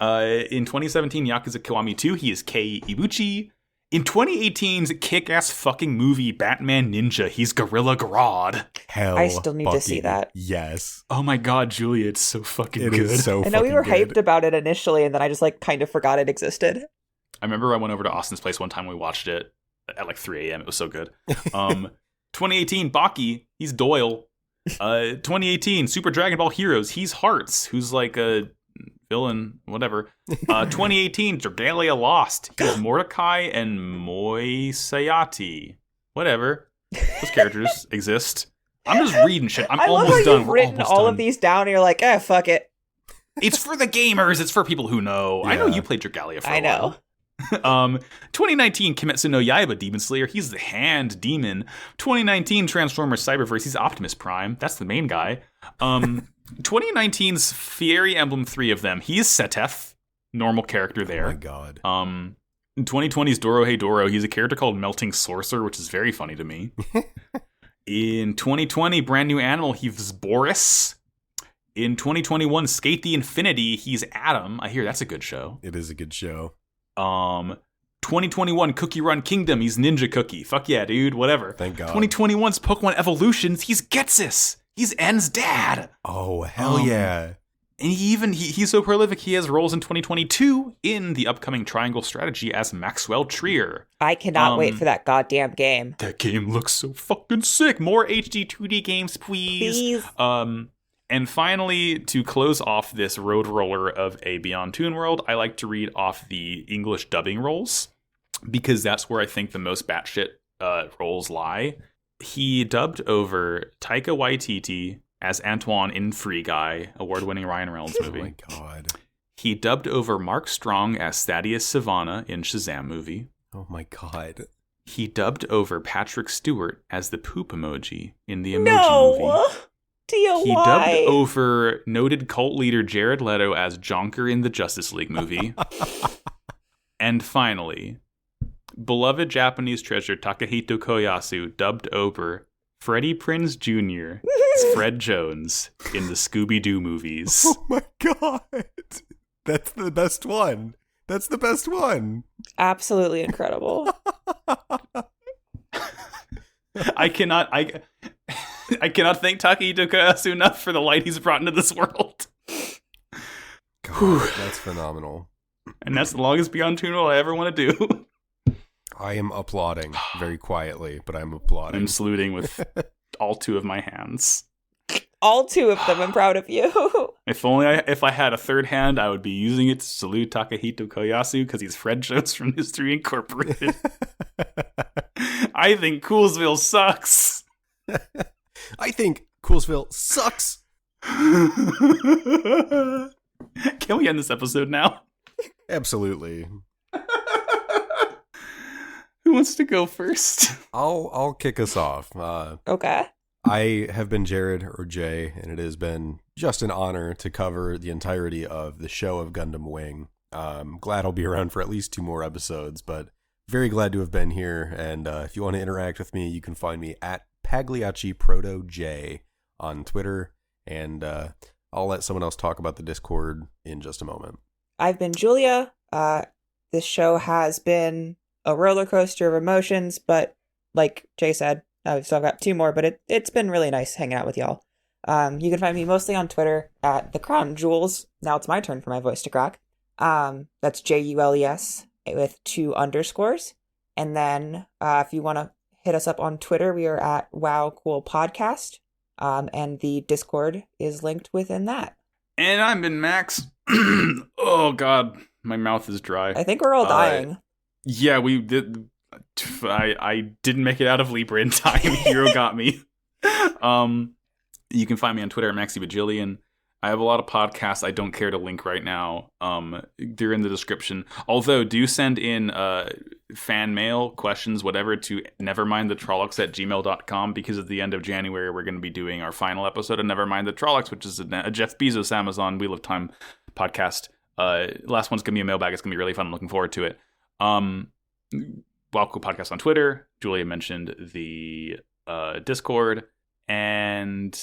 Speaker 1: In 2017 Yakuza Kiwami 2, he is Kei Ibuchi. In 2018's kick-ass fucking movie Batman Ninja, he's Gorilla Grodd.
Speaker 3: Hell,
Speaker 2: I still need to see that.
Speaker 3: Yes.
Speaker 1: Oh my god, Julia, it's so fucking good.
Speaker 3: It is so
Speaker 2: I know we were
Speaker 3: fucking
Speaker 2: hyped about it initially, and then I just kind of forgot it existed.
Speaker 1: I remember I went over to Austin's place one time and we watched it at 3 a.m. It was so good. 2018, Baki, he's Doyle. 2018, Super Dragon Ball Heroes, he's Hearts, who's like a villain, whatever. 2018, Dragalia Lost, he's Mordecai and Moisayati. Whatever. Those characters exist. I'm just reading shit. I'm almost done.
Speaker 2: You've written all of these down and you're like, fuck it.
Speaker 1: It's for the gamers. It's for people who know. Yeah. I know you played Dragalia for a while.
Speaker 2: I know.
Speaker 1: 2019 Kimetsu no Yaiba Demon Slayer, he's the Hand Demon. 2019 Transformers Cyberverse, he's Optimus Prime. That's the main guy. 2019's Fiery Emblem, 3 of them, he's Seteth, normal character there.
Speaker 3: Oh my god.
Speaker 1: 2020's Dorohei Doro, he's a character called Melting Sorcerer, which is very funny to me. In 2020, brand new animal, he's Boris. In 2021, Skate the Infinity, he's Adam. I hear that's a good show.
Speaker 3: It is a good show.
Speaker 1: 2021 Cookie Run Kingdom, he's Ninja Cookie. Fuck yeah, dude, whatever.
Speaker 3: Thank God.
Speaker 1: 2021's Pokemon Evolutions, he's Getsis. He's N's dad.
Speaker 3: Oh, hell yeah.
Speaker 1: And he's so prolific, he has roles in 2022 in the upcoming Triangle Strategy as Maxwell Trier.
Speaker 2: I cannot wait for that goddamn game.
Speaker 1: That game looks so fucking sick. More HD 2D games, please. And finally, to close off this road roller of a Beyond Toon World, I like to read off the English dubbing roles, because that's where I think the most batshit roles lie. He dubbed over Taika Waititi as Antoine in Free Guy, award-winning Ryan Reynolds movie.
Speaker 3: Oh my god.
Speaker 1: He dubbed over Mark Strong as Thaddeus Savannah in Shazam movie.
Speaker 3: Oh my god.
Speaker 1: He dubbed over Patrick Stewart as the poop emoji in the Emoji movie.
Speaker 2: D-O-Y.
Speaker 1: He dubbed over noted cult leader Jared Leto as Jonker in the Justice League movie. And finally, beloved Japanese treasure Takahito Koyasu dubbed over Freddie Prinze Jr. as Fred Jones in the Scooby-Doo movies.
Speaker 3: Oh my god. That's the best one. That's the best one.
Speaker 2: Absolutely incredible.
Speaker 1: I cannot thank Takahito Koyasu enough for the light he's brought into this world.
Speaker 3: God, that's phenomenal.
Speaker 1: And that's the longest Beyond Toon World I ever want to do.
Speaker 3: I am applauding very quietly, but I'm applauding.
Speaker 1: I'm saluting with all 2 of my hands.
Speaker 2: All 2 of them. I'm proud of you.
Speaker 1: If I had a third hand, I would be using it to salute Takahito Koyasu because he's Fred Jones from History Incorporated. I think Coolsville sucks.
Speaker 3: I think Coolsville sucks.
Speaker 1: Can we end this episode now?
Speaker 3: Absolutely.
Speaker 1: Who wants to go first?
Speaker 3: I'll kick us off.
Speaker 2: Okay.
Speaker 3: I have been Jared, or Jay, and it has been just an honor to cover the entirety of the show of Gundam Wing. Glad I'll be around for at least 2 more episodes, but very glad to have been here. And if you want to interact with me, you can find me at PagliacciProtoJ on Twitter, and I'll let someone else talk about the Discord in just a moment.
Speaker 2: I've been Julia. This show has been a roller coaster of emotions, but like Jay said, I've still got 2 more, but it's been really nice hanging out with y'all. You can find me mostly on Twitter at The Crown Jewels. Now it's my turn for my voice to crack. That's JULES with 2 underscores. And then if you want to hit us up on Twitter, we are at Wow Cool Podcast. And the Discord is linked within that.
Speaker 1: And I've been Max. Oh God, my mouth is dry.
Speaker 2: I think we're all dying.
Speaker 1: Yeah, we did. I didn't make it out of Libra in time. Hero got me. You can find me on Twitter at MaxyBajillion. I have a lot of podcasts I don't care to link right now. They're in the description. Although, do send in fan mail, questions, whatever, to nevermindthetrollocs@gmail.com, because at the end of January, we're going to be doing our final episode of Nevermind the Trollocs, which is a Jeff Bezos Amazon Wheel of Time podcast. Last one's going to be a mailbag. It's going to be really fun. I'm looking forward to it. Welcome Podcast on Twitter. Julia mentioned the Discord. And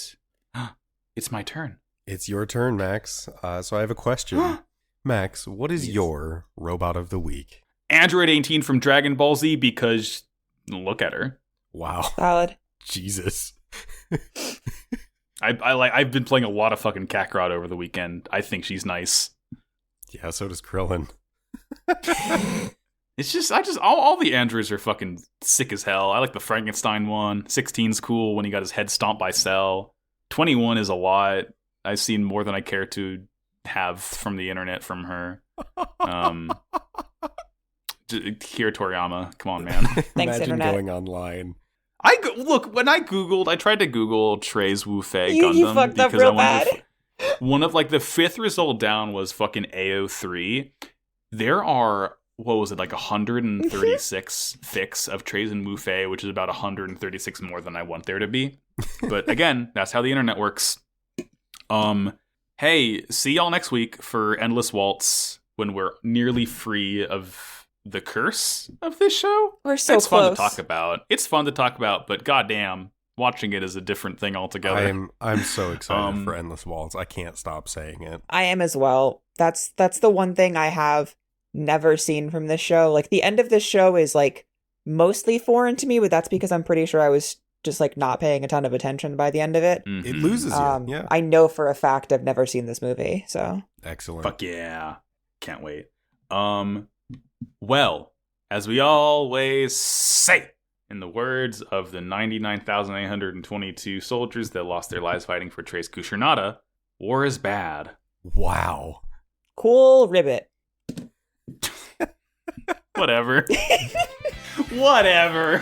Speaker 1: it's my turn.
Speaker 3: It's your turn, Max. So I have a question. Max, what is your robot of the week?
Speaker 1: Android 18 from Dragon Ball Z, because look at her.
Speaker 3: Wow.
Speaker 2: Solid.
Speaker 3: Jesus.
Speaker 1: I've been playing a lot of fucking Kakarot over the weekend. I think she's nice.
Speaker 3: Yeah, so does Krillin.
Speaker 1: It's just, all the androids are fucking sick as hell. I like the Frankenstein one. 16's cool when he got his head stomped by Cell. 21 is a lot. I've seen more than I care to have from the internet from her. Kira Toriyama, come on, man.
Speaker 2: Thanks,
Speaker 3: Imagine
Speaker 2: internet.
Speaker 3: going online.
Speaker 1: Look, when I tried to Google Trey's Wu Fei
Speaker 2: You
Speaker 1: Gundam
Speaker 2: fucked up
Speaker 1: because
Speaker 2: real
Speaker 1: I wanted
Speaker 2: bad.
Speaker 1: one of like the fifth result down was fucking AO3. There are, what was it, like 136 fics of Trey's and Wu Fei, which is about 136 more than I want there to be. But again, that's how the internet works. Hey, see y'all next week for Endless Waltz when we're nearly free of the curse of this show.
Speaker 2: We're so
Speaker 1: it's
Speaker 2: close.
Speaker 1: fun to talk about. It's fun to talk about, but goddamn, watching it is a different thing altogether.
Speaker 3: I'm so excited for Endless Waltz. I can't stop saying it.
Speaker 2: I am as well. That's the one thing I have never seen from this show. Like, the end of this show is like mostly foreign to me, but that's because I'm pretty sure I was just like not paying a ton of attention by the end of it.
Speaker 1: Mhm.
Speaker 3: It loses you. Yeah.
Speaker 2: I know for a fact I've never seen this movie, so
Speaker 3: Excellent.
Speaker 1: Fuck yeah. Can't wait. Well, as we always say, in the words of the 99,822 soldiers that lost their lives fighting for Trace Kushernada, war is bad.
Speaker 3: Wow.
Speaker 2: cool ribbit.
Speaker 1: Whatever. Whatever.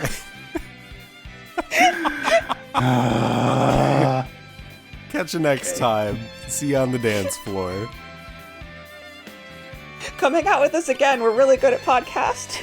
Speaker 3: Catch you next time. See you on the dance floor.
Speaker 2: Come hang out with us again. We're really good at podcast.